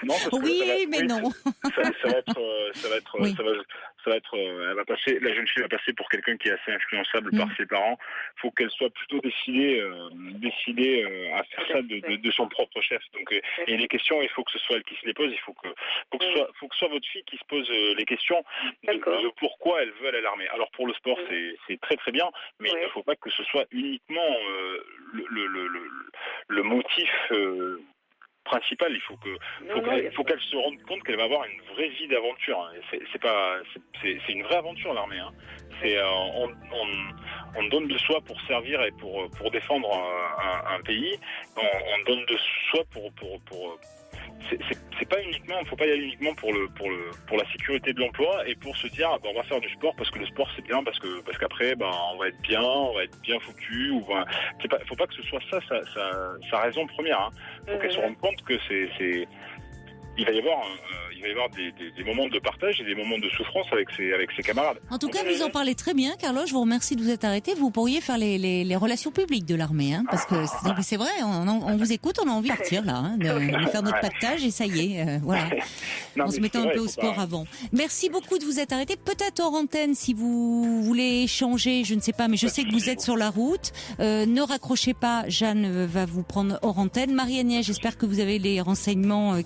Non, oui, mais non. Elle va passer, la jeune fille va passer pour quelqu'un qui est assez influençable par ses parents. Il faut qu'elle soit plutôt décidée à faire ça de son propre chef. Donc, et les questions, il faut que ce soit elle qui se les pose. Il faut que ce soit votre fille qui se pose les questions de pourquoi elle veut aller à l'armée. Alors pour le sport, c'est très très bien, mais il ne faut pas que ce soit uniquement le motif principal. Il faut qu'elle se rende compte qu'elle va avoir une vraie vie d'aventure. C'est une vraie aventure, l'armée. Hein. On donne de soi pour servir et pour défendre un pays. On donne de soi pour c'est pas uniquement, faut pas y aller uniquement pour la sécurité de l'emploi et pour se dire on va faire du sport parce que le sport c'est bien parce qu'après on va être bien foutu ou faut pas que ce soit ça sa raison première. Hein. Faut qu'elle se rende compte que il va y avoir des moments de partage et des moments de souffrance avec ses camarades. En tout cas, vous en parlez très bien, Carlos. Je vous remercie de vous être arrêté. Vous pourriez faire les relations publiques de l'armée, parce que c'est vrai. On vous écoute, on a envie de partir là, de faire notre pactage et ça y est, voilà. Non, en se mettant un peu au sport avant. Merci beaucoup de vous être arrêté. Peut-être hors antenne, si vous voulez échanger, je ne sais pas, mais je sais que vous êtes sur la route. Ne raccrochez pas. Jeanne va vous prendre hors antenne. Marie-Agnès, j'espère que vous avez les renseignements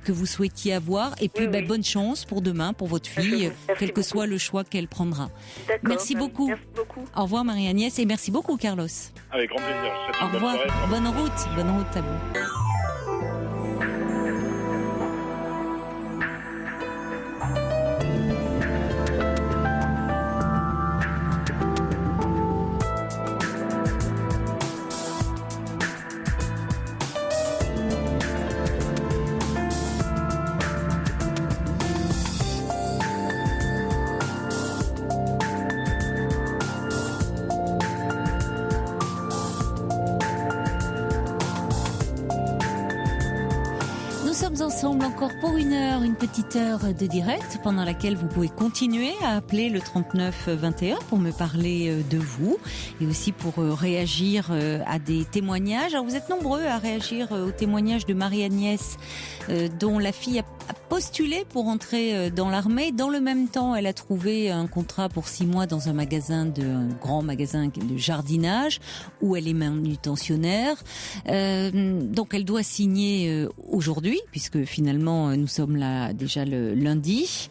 que vous souhaitiez avoir et puis bonne chance pour demain pour votre fille, quel que soit le choix qu'elle prendra. Merci beaucoup. Merci beaucoup. Au revoir Marie-Agnès et merci beaucoup Carlos. Avec grand plaisir. Au revoir. Bonne route à vous. sommes ensemble encore pour une petite heure de direct pendant laquelle vous pouvez continuer à appeler le 39 21 pour me parler de vous et aussi pour réagir à des témoignages. Alors vous êtes nombreux à réagir au témoignage de Marie-Agnès dont la fille a postulé pour entrer dans l'armée. Dans le même temps, elle a trouvé un contrat pour 6 mois dans un grand magasin de jardinage où elle est manutentionnaire. Donc elle doit signer aujourd'hui, puisque finalement nous sommes là déjà le lundi.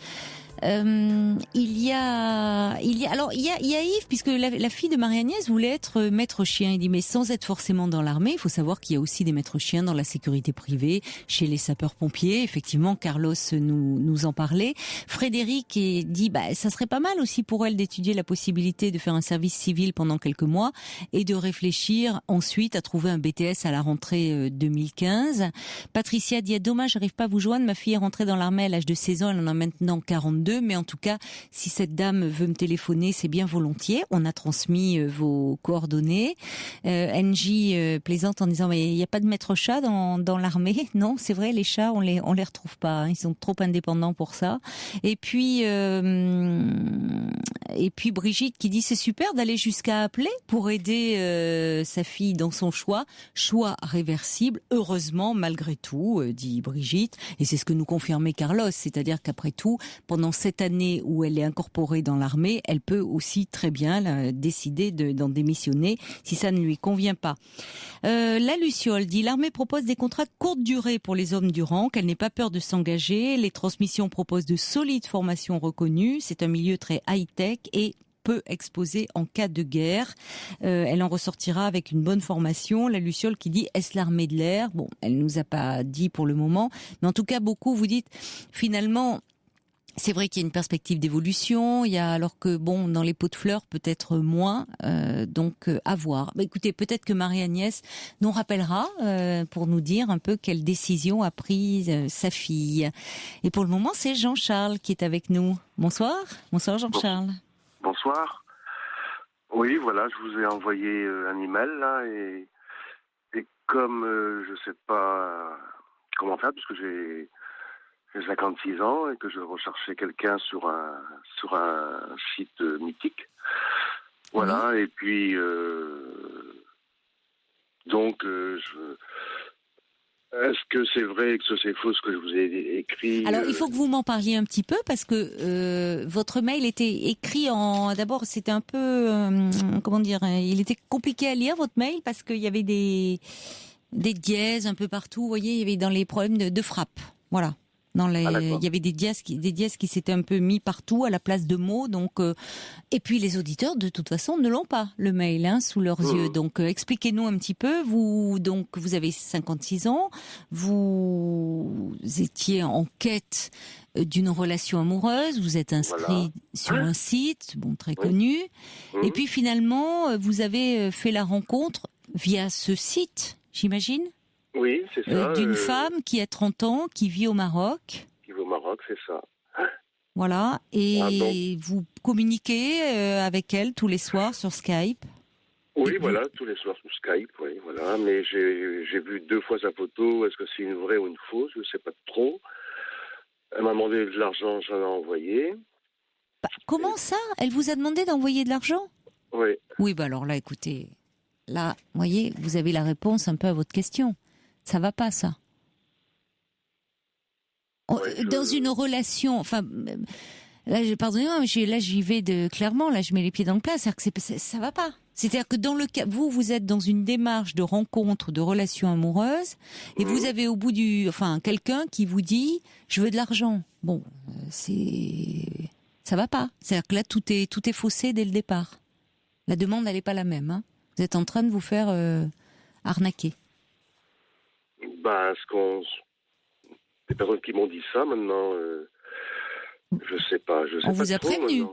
Il y a Yves, puisque la fille de Marie-Agnès voulait être maître chien. Il dit mais sans être forcément dans l'armée. Il faut savoir qu'il y a aussi des maîtres chiens dans la sécurité privée, chez les sapeurs-pompiers. Effectivement, Carlos nous en parlait. Frédéric dit ça serait pas mal aussi pour elle d'étudier la possibilité de faire un service civil pendant quelques mois et de réfléchir ensuite à trouver un BTS à la rentrée 2015. Patricia dit dommage, j'arrive pas à vous joindre. Ma fille est rentrée dans l'armée à l'âge de 16 ans, elle en a maintenant 42. Mais en tout cas, si cette dame veut me téléphoner, c'est bien volontiers. On a transmis vos coordonnées. NJ plaisante en disant mais il n'y a pas de maître chat dans l'armée. Non, c'est vrai, les chats on les retrouve pas. Ils sont trop indépendants pour ça. Et puis Brigitte qui dit c'est super d'aller jusqu'à appeler pour aider sa fille dans son choix réversible. Heureusement malgré tout, dit Brigitte. Et c'est ce que nous confirmait Carlos, c'est-à-dire qu'après tout, pendant cette année où elle est incorporée dans l'armée, elle peut aussi très bien décider d'en démissionner si ça ne lui convient pas. La Luciole dit l'armée propose des contrats de courte durée pour les hommes du rang, qu'elle n'ait pas peur de s'engager. Les transmissions proposent de solides formations reconnues. C'est un milieu très high-tech et peu exposé en cas de guerre. Elle en ressortira avec une bonne formation. La Luciole qui dit est-ce l'armée de l'air ? Bon, elle nous a pas dit pour le moment, mais en tout cas beaucoup vous dites finalement. C'est vrai qu'il y a une perspective d'évolution, alors que dans les pots de fleurs peut-être moins, donc à voir. Écoutez, peut-être que Marie-Agnès nous rappellera pour nous dire un peu quelle décision a prise sa fille. Et pour le moment, c'est Jean-Charles qui est avec nous. Bonsoir Jean-Charles. Bonsoir. Oui, voilà, je vous ai envoyé un email là et comme je sais pas comment faire parce que j'ai 56 ans et que je recherchais quelqu'un sur un site mythique. Voilà, et puis est-ce que c'est vrai que c'est faux ce que je vous ai écrit ? Alors, il faut que vous m'en parliez un petit peu parce que votre mail était écrit d'abord, c'était un peu il était compliqué à lire votre mail parce qu'il y avait des dièses un peu partout, vous voyez, il y avait dans les problèmes de frappe. Voilà. Il y avait des dièses qui s'étaient un peu mis partout à la place de mots, donc et puis les auditeurs de toute façon ne l'ont pas le mail sous leurs yeux. Donc expliquez-nous un petit peu. Vous avez 56 ans, vous étiez en quête d'une relation amoureuse, vous êtes inscrit sur un site très connu, et puis finalement vous avez fait la rencontre via ce site, j'imagine. Oui, c'est ça. D'une femme qui a 30 ans, qui vit au Maroc. Qui vit au Maroc, c'est ça. Voilà, et vous communiquez avec elle tous les soirs sur Skype. Oui, voilà, tous les soirs sur Skype, oui, voilà. Mais j'ai vu 2 fois sa photo. Est-ce que c'est une vraie ou une fausse ? Je ne sais pas trop. Elle m'a demandé de l'argent, j'en ai envoyé. Comment ça ? Elle vous a demandé d'envoyer de l'argent ? Oui. Oui, alors là, écoutez, vous voyez, vous avez la réponse un peu à votre question. Ça va pas, ça. Dans une relation, là, pardonnez-moi, mais là, j'y vais clairement, là, je mets les pieds dans le plat, c'est-à-dire que ça va pas. C'est-à-dire que dans le cas, vous êtes dans une démarche de rencontre, de relation amoureuse, et vous avez au bout quelqu'un qui vous dit, je veux de l'argent. Bon, ça va pas. C'est-à-dire que là, tout est faussé dès le départ. La demande, elle est pas la même, Vous êtes en train de vous faire arnaquer. Les personnes qui m'ont dit ça, maintenant, je sais pas. On vous a prévenu.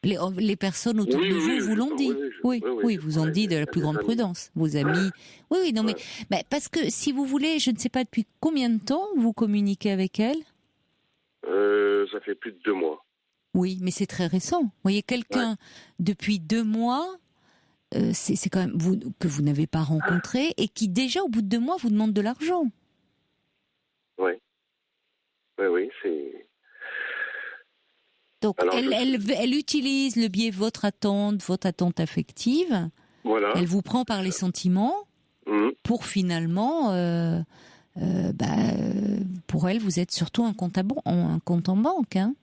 Les personnes autour de vous l'ont dit. Oui, vous ont dit de la plus grande prudence. Vos amis. Oui, non, mais parce que si vous voulez, je ne sais pas depuis combien de temps vous communiquez avec elle. Ça fait plus de 2 mois. Oui, mais c'est très récent. Vous voyez, quelqu'un depuis 2 mois. C'est quand même que vous n'avez pas rencontré et qui déjà au bout de 2 mois vous demande de l'argent. Oui. Oui, c'est... Donc, elle utilise le biais votre attente affective. Voilà. Elle vous prend par les sentiments pour finalement, pour elle, vous êtes surtout un compte en banque, hein,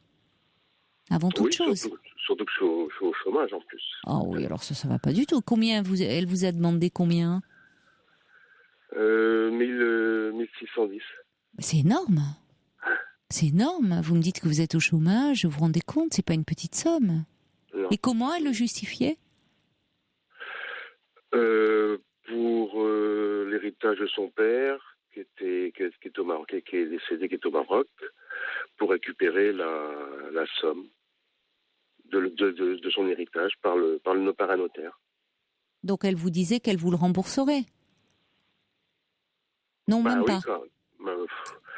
avant toute chose. Surtout que je suis au chômage en plus. Ah oui, alors ça va pas du tout. Elle vous a demandé combien? 1610. C'est énorme. C'est énorme. Vous me dites que vous êtes au chômage, vous vous rendez compte, c'est pas une petite somme. Non. Et comment elle le justifiait? Pour l'héritage de son père, qui est au Maroc, qui est décédé, qui est au Maroc, pour récupérer la somme de son héritage par un notaire. Donc elle vous disait qu'elle vous le rembourserait? Non, même oui, pas.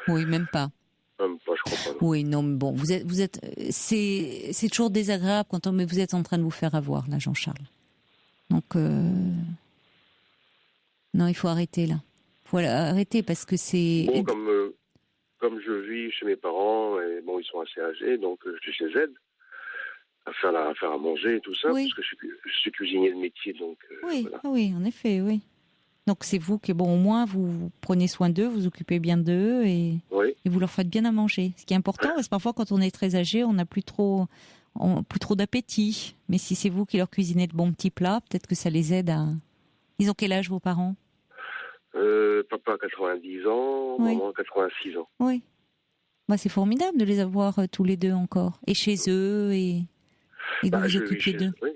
Oui, même pas. Même pas, je crois pas. Non. Oui, non, mais bon, c'est toujours désagréable mais vous êtes en train de vous faire avoir, là, Jean-Charles. Donc, non, il faut arrêter, là. Il faut arrêter parce que c'est... Bon, comme je vis chez mes parents, et bon, ils sont assez âgés, donc je les aide à faire à manger et tout ça, parce que je suis cuisinier de métier, donc... oui, voilà. Oui, en effet, oui. Donc c'est vous qui, au moins, vous prenez soin d'eux, vous occupez bien d'eux et vous leur faites bien à manger. Ce qui est important, parce que parfois, quand on est très âgé, on n'a plus trop d'appétit. Mais si c'est vous qui leur cuisinez de bons petits plats, peut-être que ça les aide à... Ils ont quel âge, vos parents? Papa a 90 ans, maman a 86 ans. Oui. C'est formidable de les avoir tous les deux encore. Et chez eux, et que vous vous occupiez d'eux. Oui.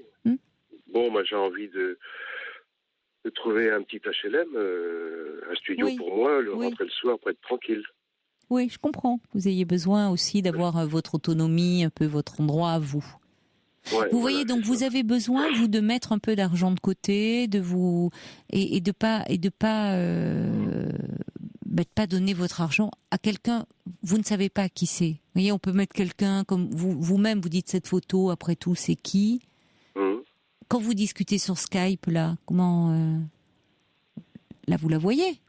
Bon, j'ai envie de trouver un petit HLM, un studio pour moi, rentrer le soir pour être tranquille. Oui, je comprends. Vous ayez besoin aussi d'avoir votre autonomie, un peu votre endroit à vous. Ouais, vous voyez, donc vous avez besoin, vous, de mettre un peu d'argent de côté, de vous et de pas donner votre argent à quelqu'un. Vous ne savez pas qui c'est. Vous voyez, on peut mettre quelqu'un comme vous-même. Vous dites cette photo. Après tout, c'est qui? Quand vous discutez sur Skype, là, comment là vous la voyez?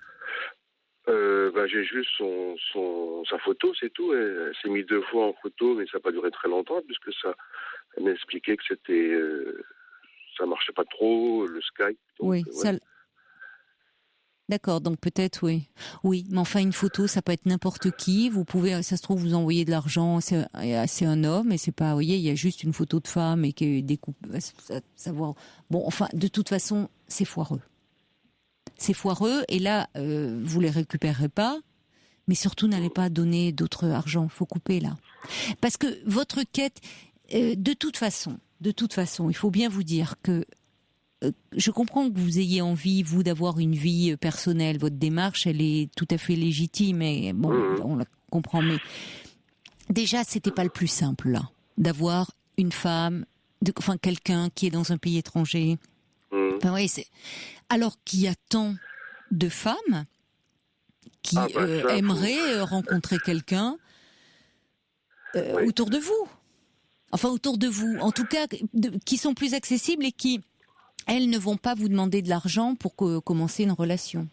J'ai juste sa photo, c'est tout. Elle s'est mise 2 fois en photo, mais ça n'a pas duré très longtemps, puisque elle m'a expliqué que ça marchait pas trop, le Skype. Donc, ça... D'accord, donc peut-être, oui. Oui, mais enfin, une photo, ça peut être n'importe qui. Vous pouvez, ça se trouve, vous envoyer de l'argent, c'est un homme, et c'est pas, vous voyez, il y a juste une photo de femme et qui est découpée, savoir. Bon, enfin, de toute façon, c'est foireux. C'est foireux, et là, vous les récupérerez pas, mais surtout, n'allez pas donner d'autre argent. Faut couper, là. Parce que votre quête, de toute façon, il faut bien vous dire que je comprends que vous ayez envie, vous, d'avoir une vie personnelle. Votre démarche, elle est tout à fait légitime, et bon, on la comprend. Mais déjà, c'était pas le plus simple, là, d'avoir une femme, quelqu'un qui est dans un pays étranger. Enfin, oui, alors qu'il y a tant de femmes qui aimeraient rencontrer quelqu'un autour de vous. Enfin, autour de vous. En tout cas, qui sont plus accessibles et qui, elles, ne vont pas vous demander de l'argent pour commencer une relation.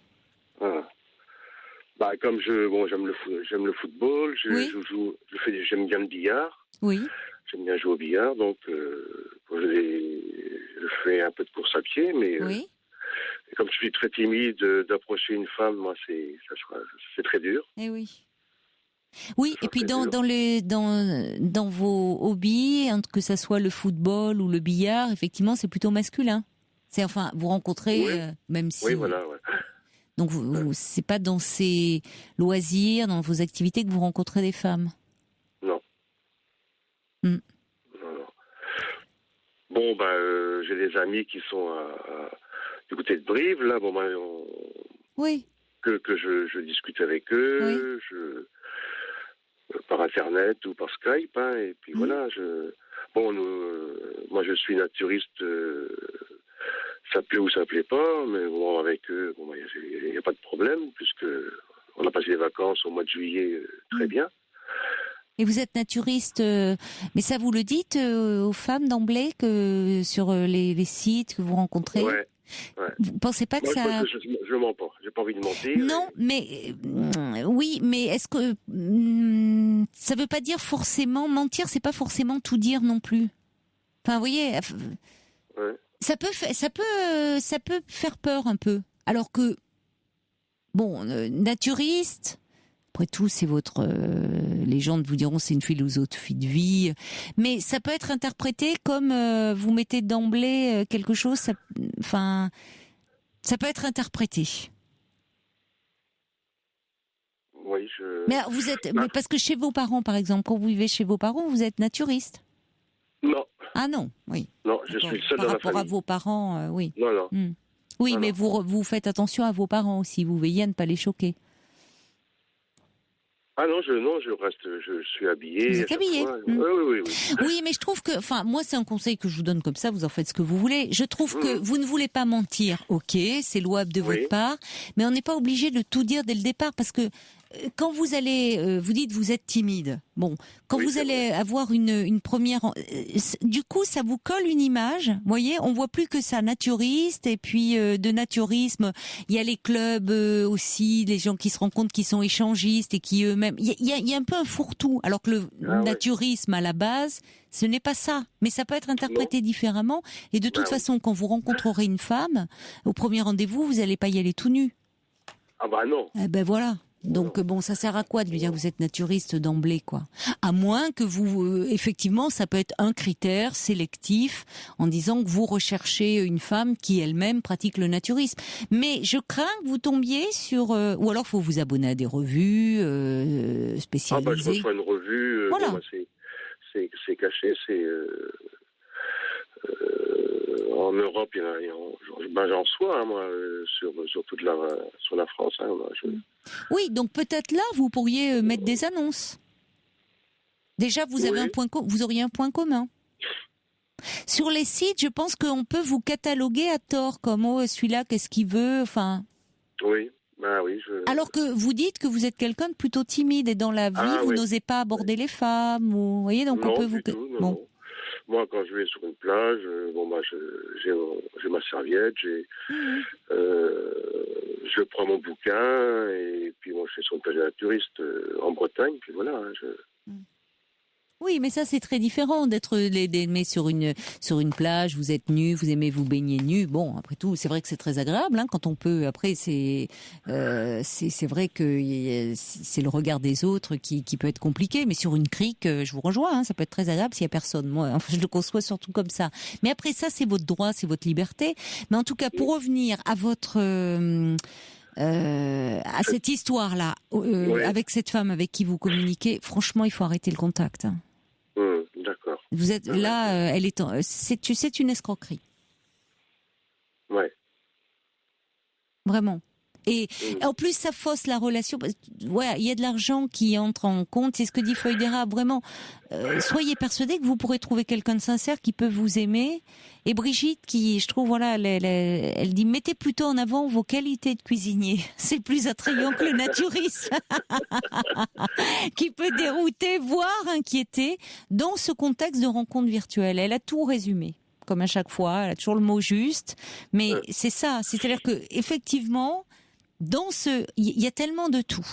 Comme j'aime le football, j'aime bien le billard. Oui. J'aime bien jouer au billard, donc je fais un peu de course à pied, mais et comme je suis très timide d'approcher une femme, moi c'est très dur. Eh oui. Oui, et puis dans vos hobbies, que ça soit le football ou le billard, effectivement, c'est plutôt masculin. C'est vous rencontrez, même si. Oui, voilà. Ouais. Donc c'est pas dans ces loisirs, dans vos activités que vous rencontrez des femmes. Non. Non. Bon, j'ai des amis qui sont du côté de Brive, là. Bon, que je discute avec eux, par Internet ou par Skype, et puis voilà. Moi, je suis naturiste. Ça plaît ou ça plaît pas, mais bon, avec eux, il n'y a pas de problème, puisque on a passé les vacances au mois de juillet très bien. Et vous êtes naturiste, mais ça vous le dites aux femmes d'emblée que sur les sites que vous rencontrez? Ouais. Vous pensez pas que Moi, ça... je mens pas. J'ai pas envie de mentir. Non, mais oui, mais est-ce que ça veut pas dire forcément mentir, c'est pas forcément tout dire non plus. Enfin, vous voyez, Ouais. ça peut faire peur un peu. Alors que bon, naturiste, après tout, c'est votre les gens vous diront c'est une philosophie de vie, mais ça peut être interprété comme vous mettez d'emblée quelque chose. Enfin, ça peut être interprété. Oui, Mais vous êtes, mais parce que chez vos parents, par exemple, quand vous vivez chez vos parents, vous êtes naturiste. Non. Ah non, oui. Non, je suis le seul dans la famille. Par rapport à vos parents, oui. Non, non. Oui, non, mais non. vous faites attention à vos parents aussi. Vous veillez à ne pas les choquer. Ah non, je reste, je suis habillé. Vous êtes habillé. Oui. Oui, mais je trouve que, enfin, moi, c'est un conseil que je vous donne comme ça. Vous en faites ce que vous voulez. Je trouve que vous ne voulez pas mentir. Ok, c'est louable de votre part, mais on n'est pas obligé de tout dire dès le départ parce que quand vous allez, vous dites vous êtes timide. Bon, quand vous allez avoir une première, du coup, ça vous colle une image. Vous voyez, on voit plus que ça naturiste et puis de naturisme. Il y a les clubs aussi, les gens qui se rencontrent, qui sont échangistes et qui eux-mêmes. Il y a un peu un fourre-tout. Alors que le naturisme à la base, ce n'est pas ça. Mais ça peut être interprété différemment. Et de toute façon, quand vous rencontrerez une femme, au premier rendez-vous, vous n'allez pas y aller tout nu. Ah bah non. Eh ben voilà. Donc bon, ça sert à quoi de lui dire que vous êtes naturiste d'emblée, quoi? À moins que vous, effectivement, ça peut être un critère sélectif en disant que vous recherchez une femme qui elle-même pratique le naturisme. Mais je crains que vous tombiez sur, ou alors faut vous abonner à des revues spécialisées. Ah bah je reçois une revue. Voilà. Bon, bah, c'est caché, c'est en Europe, j'en reçois, moi, sur toute sur la France. Hein, moi, Oui, donc peut-être là, vous pourriez mettre des annonces. Déjà, vous avez vous auriez un point commun. Sur les sites, je pense qu'on peut vous cataloguer à tort, comme celui-là, qu'est-ce qu'il veut, enfin. Oui, bah oui. Alors que vous dites que vous êtes quelqu'un de plutôt timide et dans la vie, vous n'osez pas aborder les femmes, ou vous voyez, donc non, on peut vous. Non. Moi, quand je vais sur une plage, j'ai ma serviette, je prends mon bouquin et puis moi, je suis sur une plage naturiste en Bretagne, puis voilà. Oui, mais ça c'est très différent d'être sur une plage, vous êtes nu, vous aimez vous baigner nu. Bon, après tout, c'est vrai que c'est très agréable quand on peut. Après, c'est vrai que c'est le regard des autres qui peut être compliqué. Mais sur une crique, je vous rejoins, ça peut être très agréable s'il y a personne. Moi, enfin, je le conçois surtout comme ça. Mais après ça, c'est votre droit, c'est votre liberté. Mais en tout cas, pour revenir à votre à cette histoire-là, avec cette femme avec qui vous communiquez, franchement, il faut arrêter le contact. D'accord. Vous êtes là, elle est, c'est une escroquerie. Ouais. Vraiment. Et en plus, ça fausse la relation. Ouais, il y a de l'argent qui entre en compte. C'est ce que dit Feuille d'érable. Vraiment, soyez persuadés que vous pourrez trouver quelqu'un de sincère qui peut vous aimer. Et Brigitte, qui, je trouve, voilà, elle dit mettez plutôt en avant vos qualités de cuisinier. C'est plus attrayant que le naturisme, qui peut dérouter, voire inquiéter dans ce contexte de rencontre virtuelle. Elle a tout résumé. Comme à chaque fois, elle a toujours le mot juste. Mais c'est ça. C'est-à-dire que effectivement, il y a tellement de tout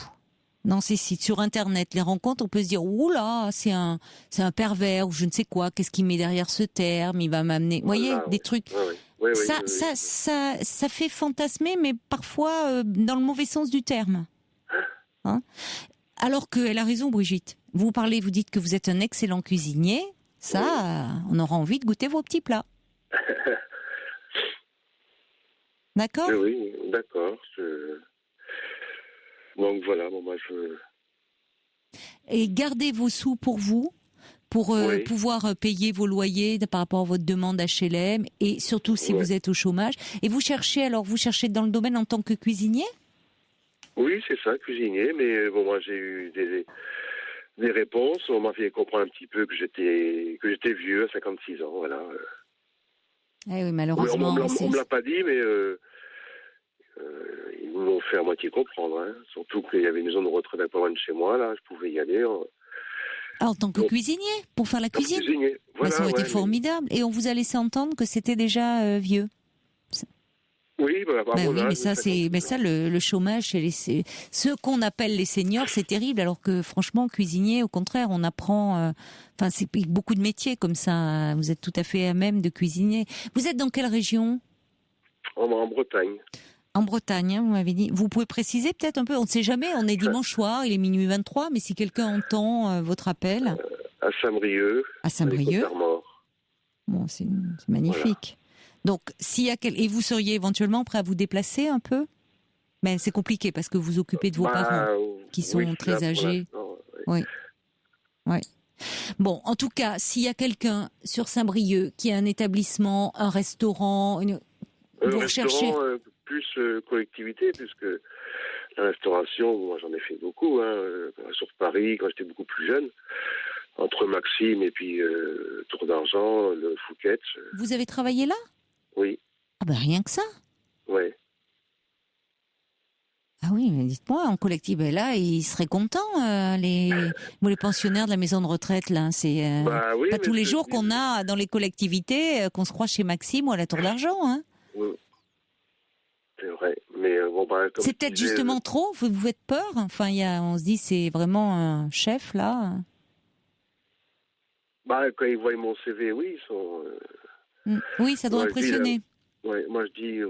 dans ces sites, sur Internet, les rencontres, on peut se dire oula, c'est un pervers ou je ne sais quoi. Qu'est-ce qu'il met derrière ce terme? Il va m'amener, vous voyez, des trucs. Ça fait fantasmer, mais parfois dans le mauvais sens du terme. Hein? Alors qu'elle a raison, Brigitte. Vous dites que vous êtes un excellent cuisinier. Ça, on aura envie de goûter vos petits plats. D'accord ? Oui, d'accord. Donc voilà, Et gardez vos sous pour vous, pour pouvoir payer vos loyers par rapport à votre demande HLM, et surtout si vous êtes au chômage. Et vous cherchez dans le domaine en tant que cuisinier ? Oui, c'est ça, cuisinier. Mais bon, moi j'ai eu des réponses. On m'a fait comprendre un petit peu que j'étais vieux à 56 ans, voilà. Eh oui, malheureusement. On me l'a pas dit, mais ils m'ont fait à moitié comprendre. Hein. Surtout qu'il y avait une maison de retraite à pas loin de chez moi, là, je pouvais y aller. En tant que cuisinier, pour faire la cuisine. Cuisinier, voilà. Ça aurait été formidable. Et on vous a laissé entendre que c'était déjà vieux. Oui, mais ça, le chômage chez ceux qu'on appelle les seniors, c'est terrible. Alors que franchement, cuisinier, au contraire, on apprend. C'est beaucoup de métiers comme ça. Vous êtes tout à fait à même de cuisiner. Vous êtes dans quelle région ? En Bretagne. En Bretagne, vous m'avez dit. Vous pouvez préciser peut-être un peu. On ne sait jamais. On est dimanche soir, il est minuit 23. Mais si quelqu'un entend votre appel, à Saint-Brieuc. À Saint-Brieuc. Bon, c'est magnifique. Voilà. Donc, et vous seriez éventuellement prêt à vous déplacer un peu ? Mais c'est compliqué parce que vous occupez de vos parents qui sont très âgés. Oui. Bon, en tout cas, s'il y a quelqu'un sur Saint-Brieuc qui a un établissement, un restaurant, vous recherchez plus collectivité, puisque la restauration, moi j'en ai fait beaucoup, sur Paris quand j'étais beaucoup plus jeune. Entre Maxime et puis Tour d'Argent, le Fouquet's. Vous avez travaillé là ? Oui. Ah ben rien que ça. Ouais. Ah oui, mais dites-moi, en collectif, là, ils seraient contents, les pensionnaires de la maison de retraite, là. C'est pas tous les jours qu'on a dans les collectivités, qu'on se croit chez Maxime ou à la Tour d'Argent, hein. Oui. C'est vrai, mais c'est peut-être justement trop, vous faites peur. Enfin, on se dit, c'est vraiment un chef, là. Quand ils voient mon CV, oui, ils sont... Oui, ça doit impressionner. Oui, moi je dis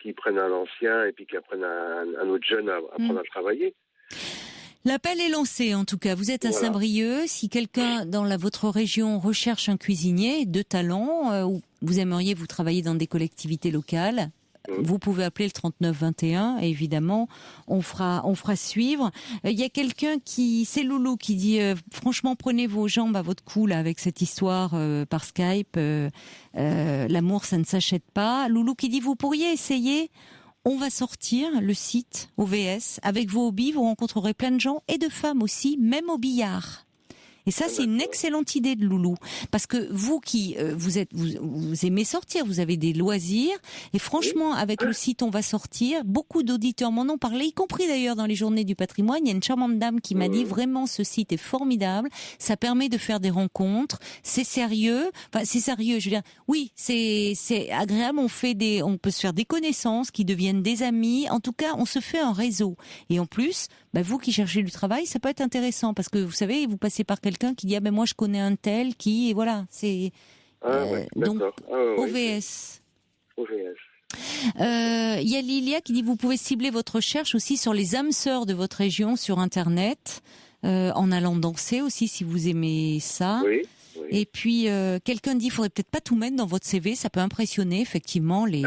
qu'ils prennent un ancien et puis qu'ils apprennent un autre jeune à apprendre à travailler. L'appel est lancé en tout cas. Vous êtes à Saint-Brieuc. Si quelqu'un dans votre région recherche un cuisinier de talent, ou vous aimeriez vous travailler dans des collectivités locales, vous pouvez appeler le 3921 et évidemment on fera suivre. Il y a quelqu'un c'est Loulou qui dit franchement prenez vos jambes à votre cou là avec cette histoire par Skype. L'amour ça ne s'achète pas. Loulou qui dit vous pourriez essayer. On va sortir le site OVS avec vos hobbies. Vous rencontrerez plein de gens et de femmes aussi, même au billard. Et ça, c'est une excellente idée de Loulou. Parce que vous qui, vous aimez sortir, vous avez des loisirs. Et franchement, avec le site On va sortir, beaucoup d'auditeurs m'en ont parlé, y compris d'ailleurs dans les journées du patrimoine. Il y a une charmante dame qui m'a dit vraiment ce site est formidable. Ça permet de faire des rencontres. C'est sérieux. Enfin, c'est sérieux. Je veux dire, oui, c'est agréable. On peut se faire des connaissances qui deviennent des amis. En tout cas, on se fait un réseau. Et en plus, vous qui cherchez du travail, ça peut être intéressant parce que vous savez, vous passez par quelqu'un qui dit moi je connais un tel qui et voilà c'est donc OVS. Il y a Lilia qui dit vous pouvez cibler votre recherche aussi sur les âmes sœurs de votre région sur internet en allant danser aussi si vous aimez ça. Oui. Et puis quelqu'un dit, il faudrait peut-être pas tout mettre dans votre CV, ça peut impressionner effectivement les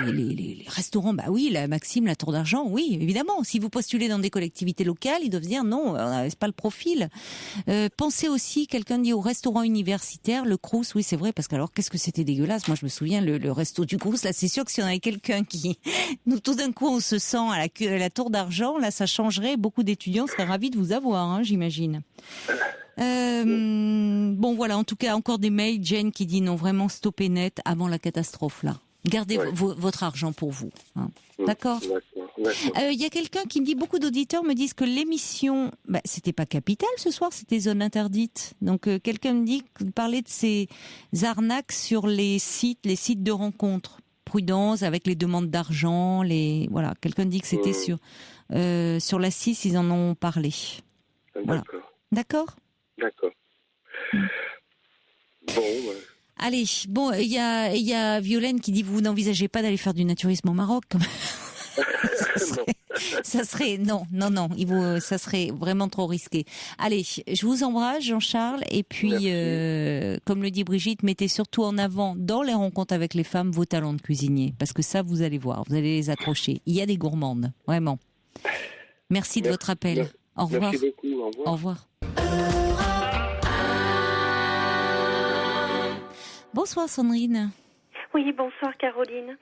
restaurants. Bah oui, la Maxime, la Tour d'Argent, oui, évidemment. Si vous postulez dans des collectivités locales, ils doivent dire non, c'est pas le profil. Pensez aussi, quelqu'un dit au restaurant universitaire, le Crous, oui c'est vrai, parce que alors qu'est-ce que c'était dégueulasse. Moi je me souviens le resto du Crous, là c'est sûr que si on avait quelqu'un qui, nous tout d'un coup on se sent à la Tour d'Argent, là ça changerait. Beaucoup d'étudiants seraient ravis de vous avoir, hein, j'imagine. Bon voilà, en tout cas encore des mails. Jane qui dit non, vraiment stopper net avant la catastrophe là. Gardez votre argent pour vous. Hein. D'accord. Il y a quelqu'un qui me dit, beaucoup d'auditeurs me disent que l'émission, c'était pas Capital ce soir, c'était Zone Interdite. Donc quelqu'un me dit parler de ces arnaques sur les sites de rencontres. Prudence avec les demandes d'argent, voilà. Quelqu'un dit que c'était sur la 6, ils en ont parlé. Voilà. D'accord. Bon. Allez, bon, il y a Violaine qui dit vous n'envisagez pas d'aller faire du naturisme au Maroc comme... ça serait ça serait vraiment trop risqué. Allez, je vous embrasse Jean-Charles et puis comme le dit Brigitte, mettez surtout en avant dans les rencontres avec les femmes vos talents de cuisinier parce que ça vous allez voir, vous allez les accrocher. Il y a des gourmandes, vraiment. Merci de votre appel. Au revoir. Merci beaucoup. Au revoir. Bonsoir Sandrine. Oui, bonsoir Caroline.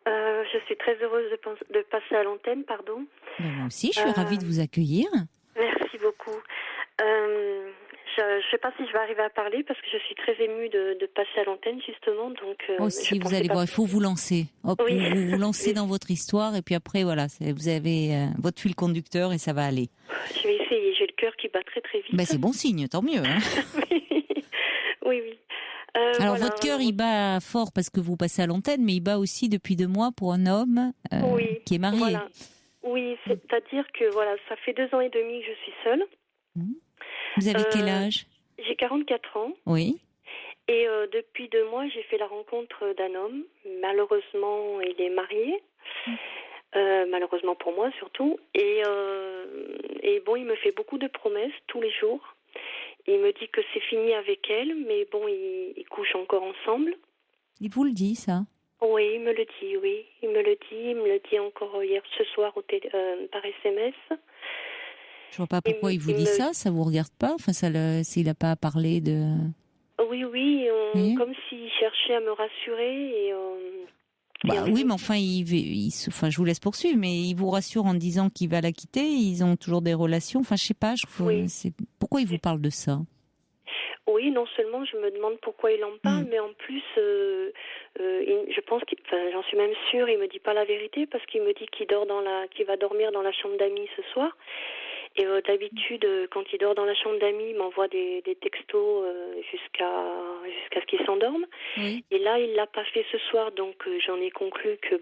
Je suis très heureuse de passer à l'antenne, pardon. Moi aussi, je suis ravie de vous accueillir. Merci beaucoup. Je ne sais pas si je vais arriver à parler parce que je suis très émue de passer à l'antenne justement. Donc, aussi, vous allez voir, il faut vous lancer. Hop, oui. Vous lancez dans votre histoire et puis après, voilà, vous avez votre fil conducteur et ça va aller. Je vais essayer, j'ai le cœur qui bat très très vite. C'est bon signe, tant mieux. Hein. Oui. Alors votre cœur, il bat fort parce que vous passez à l'antenne, mais il bat aussi depuis 2 mois pour un homme qui est marié. Voilà. Oui, c'est-à-dire que voilà, ça fait 2 ans et demi que je suis seule. Vous avez quel âge? J'ai 44 ans. Oui. Et depuis 2 mois, j'ai fait la rencontre d'un homme. Malheureusement, il est marié. Malheureusement pour moi surtout. Et bon, il me fait beaucoup de promesses tous les jours. Il me dit que c'est fini avec elle, mais bon, ils couchent encore ensemble. Il vous le dit, ça? Oui, il me le dit, oui. Il me le dit encore hier, ce soir, par SMS. Je vois pas pourquoi il vous dit ça, ça vous regarde pas? Enfin, s'il n'a pas parlé de... Oui, comme s'il cherchait à me rassurer et... oui, mais enfin, je vous laisse poursuivre, mais il vous rassure en disant qu'il va la quitter, ils ont toujours des relations, enfin, je sais pas, pourquoi il vous parle de ça? Oui, non seulement je me demande pourquoi il en parle, mais en plus, je pense j'en suis même sûre, il me dit pas la vérité parce qu'il me dit qu'il va dormir dans la chambre d'amis ce soir. Et d'habitude, quand il dort dans la chambre d'amis, il m'envoie des textos jusqu'à ce qu'il s'endorme. Oui. Et là, il l'a pas fait ce soir, donc j'en ai conclu que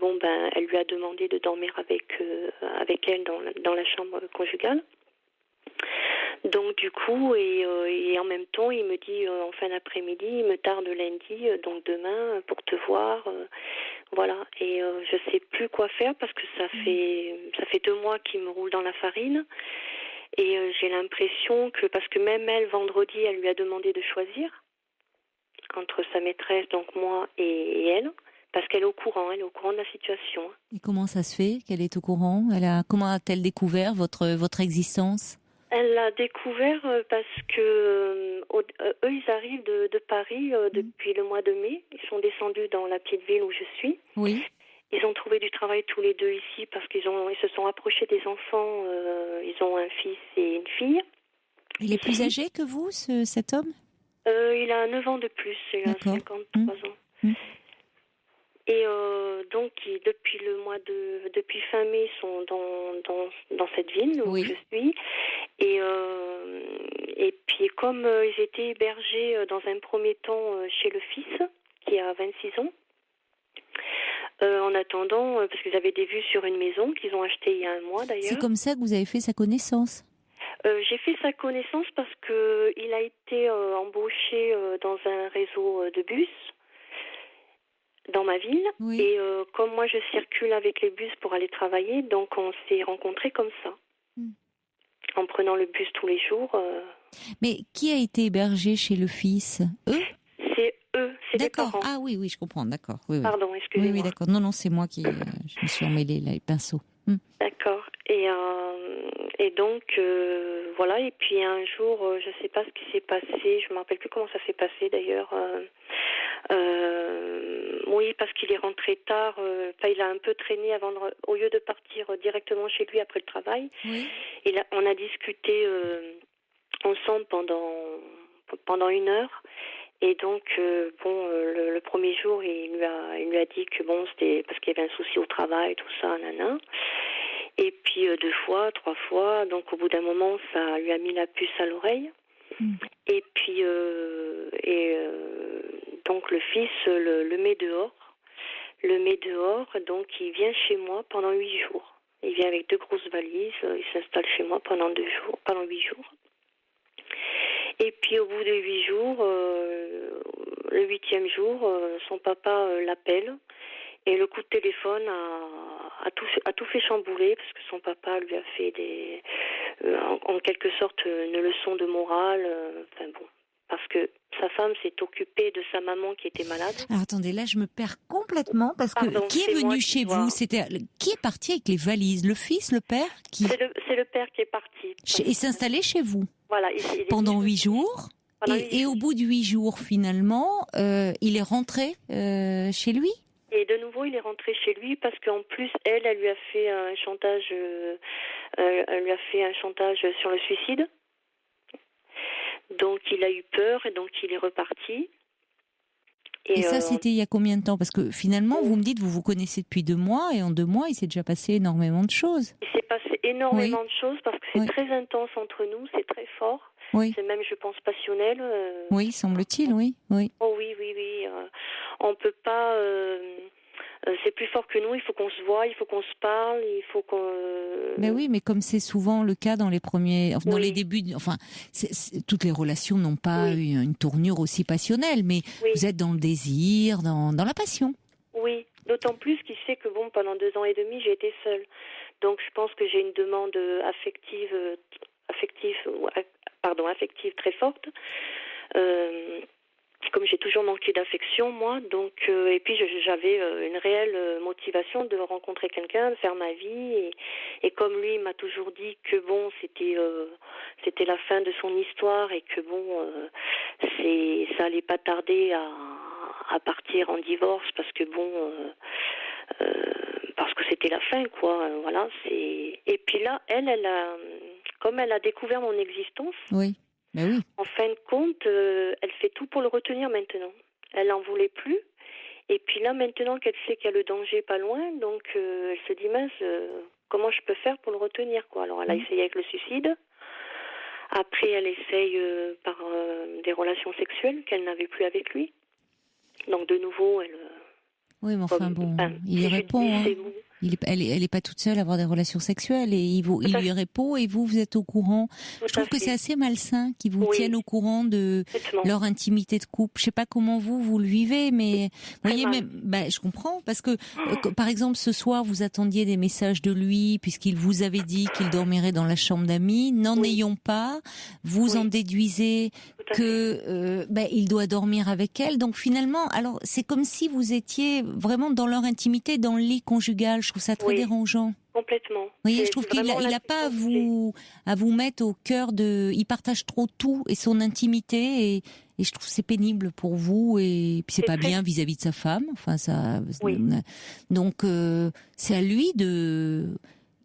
elle lui a demandé de dormir avec elle dans la chambre conjugale. Donc du coup, et en même temps, il me dit en fin d'après-midi, il me tarde lundi, donc demain, pour te voir. Voilà. Et je sais plus quoi faire parce que ça fait 2 mois qu'il me roule dans la farine. Et j'ai l'impression que, parce que même elle, vendredi, elle lui a demandé de choisir entre sa maîtresse, donc moi, et elle, parce qu'elle est au courant de la situation. Et comment ça se fait qu'elle est au courant? Comment a-t-elle découvert votre existence? Elle l'a découvert parce que eux, ils arrivent de Paris depuis le mois de mai. Ils sont descendus dans la petite ville où je suis. Oui. Ils ont trouvé du travail tous les deux ici parce qu'ils se sont approchés des enfants. Ils ont un fils et une fille. Il est plus âgé que vous, cet homme? Il a 9 ans de plus. Il a 53 ans. Et donc, depuis fin mai, ils sont dans cette ville où je suis. Et puis, comme ils étaient hébergés dans un premier temps chez le fils, qui a 26 ans, en attendant, parce qu'ils avaient des vues sur une maison qu'ils ont achetée il y a 1 mois d'ailleurs. C'est comme ça que vous avez fait sa connaissance? J'ai fait sa connaissance parce qu'il a été embauché dans un réseau de bus dans ma ville. Oui. Et comme moi je circule avec les bus pour aller travailler, donc on s'est rencontrés comme ça. En prenant le bus tous les jours. Mais qui a été hébergé chez le fils? Eux? C'est eux, c'est les parents. Ah oui, je comprends, d'accord. Oui, Pardon, excusez-moi. Oui, d'accord. Non, c'est moi qui je me suis emmêlée les pinceaux. D'accord. Et donc, voilà. Et puis un jour, je ne sais pas ce qui s'est passé. Je ne me rappelle plus comment ça s'est passé d'ailleurs. Oui, parce qu'il est rentré tard. Il a un peu traîné au lieu de partir directement chez lui après le travail. Oui. On a discuté ensemble pendant 1 heure. Et donc, le premier jour, il lui a dit que c'était parce qu'il y avait un souci au travail, tout ça, nanana. Et puis 2 fois, 3 fois, donc au bout d'un moment, ça lui a mis la puce à l'oreille. Et puis, donc le fils le met dehors. Donc il vient chez moi pendant 8 jours. Il vient avec 2 grosses valises, il s'installe chez moi pendant 8 jours. Et puis au bout de 8 jours, le 8e jour, son papa l'appelle. Et le coup de téléphone a tout fait chambouler parce que son papa lui a fait en quelque sorte une leçon de morale. Parce que sa femme s'est occupée de sa maman qui était malade. Alors attendez, là je me perds complètement parce que qui est venu chez vous? Qui est parti avec les valises? Le fils, le père? C'est le père qui est parti. Et s'installer chez vous? Voilà. Pendant 8 jours. Et au bout de 8 jours, finalement, il est rentré chez lui? Et de nouveau, il est rentré chez lui parce qu'en plus, elle lui a fait un chantage. Elle lui a fait un chantage sur le suicide. Donc, il a eu peur et donc il est reparti. Et ça, c'était il y a combien de temps? Parce que finalement, vous me dites, vous vous connaissez depuis 2 mois et en 2 mois, il s'est déjà passé énormément de choses. Il s'est passé énormément de choses parce que c'est très intense entre nous, c'est très fort. Oui. C'est même, je pense, passionnel. Oui, semble-t-il, oui. Oh oui. On peut pas... c'est plus fort que nous, il faut qu'on se voie, il faut qu'on se parle, il faut qu'on... Mais oui, mais comme c'est souvent le cas dans les premiers... Dans les débuts... toutes les relations n'ont pas eu une tournure aussi passionnelle, mais vous êtes dans le désir, dans la passion. Oui, d'autant plus qu'il sait que, pendant 2 ans et demi, j'ai été seule. Donc, je pense que j'ai une demande affective très forte. Comme j'ai toujours manqué d'affection, moi, donc et puis j'avais une réelle motivation de rencontrer quelqu'un, de faire ma vie, et comme lui il m'a toujours dit que c'était la fin de son histoire et que ça allait pas tarder à partir en divorce parce que parce que c'était la fin, quoi. Voilà, et puis là, comme elle a découvert mon existence. Oui. Ben oui. En fin de compte, elle fait tout pour le retenir maintenant. Elle n'en voulait plus. Et puis là, maintenant qu'elle sait qu'il y a le danger pas loin, donc elle se dit, mince, comment je peux faire pour le retenir, quoi. Alors elle a essayé avec le suicide. Après, elle essaye par des relations sexuelles qu'elle n'avait plus avec lui. Donc de nouveau, elle... Oui, mais enfin il répond. Elle est pas toute seule à avoir des relations sexuelles et il lui répond et vous êtes au courant. Je trouve que c'est assez malsain qu'ils vous tiennent au courant de leur intimité de couple. Je sais pas comment vous le vivez, mais vous voyez, je comprends parce que par exemple ce soir vous attendiez des messages de lui puisqu'il vous avait dit qu'il dormirait dans la chambre d'amis. N'en ayons pas, vous en déduisez que il doit dormir avec elle. Donc finalement, alors c'est comme si vous étiez vraiment dans leur intimité, dans le lit conjugal. Je trouve ça très dérangeant. Complètement. Vous voyez, je trouve qu'il n'a pas à vous mettre au cœur de... Il partage trop tout et son intimité et je trouve que c'est pénible pour vous et puis c'est pas bien vis-à-vis de sa femme. Enfin, ça... Donc, c'est à lui de...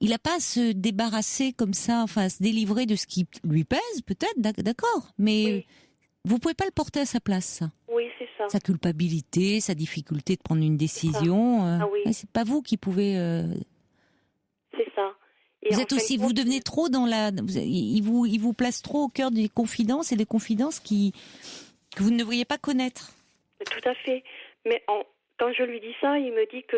Il n'a pas à se débarrasser comme ça, enfin, à se délivrer de ce qui lui pèse, peut-être, d'accord. Mais vous pouvez pas le porter à sa place, ça. Oui, c'est ça. Sa culpabilité, sa difficulté de prendre une décision. C'est pas vous qui pouvez... C'est ça. Et vous êtes aussi, vous devenez trop dans la... Il vous place trop au cœur des confidences et des confidences que vous ne devriez pas connaître. Tout à fait. Mais quand je lui dis ça, il me dit que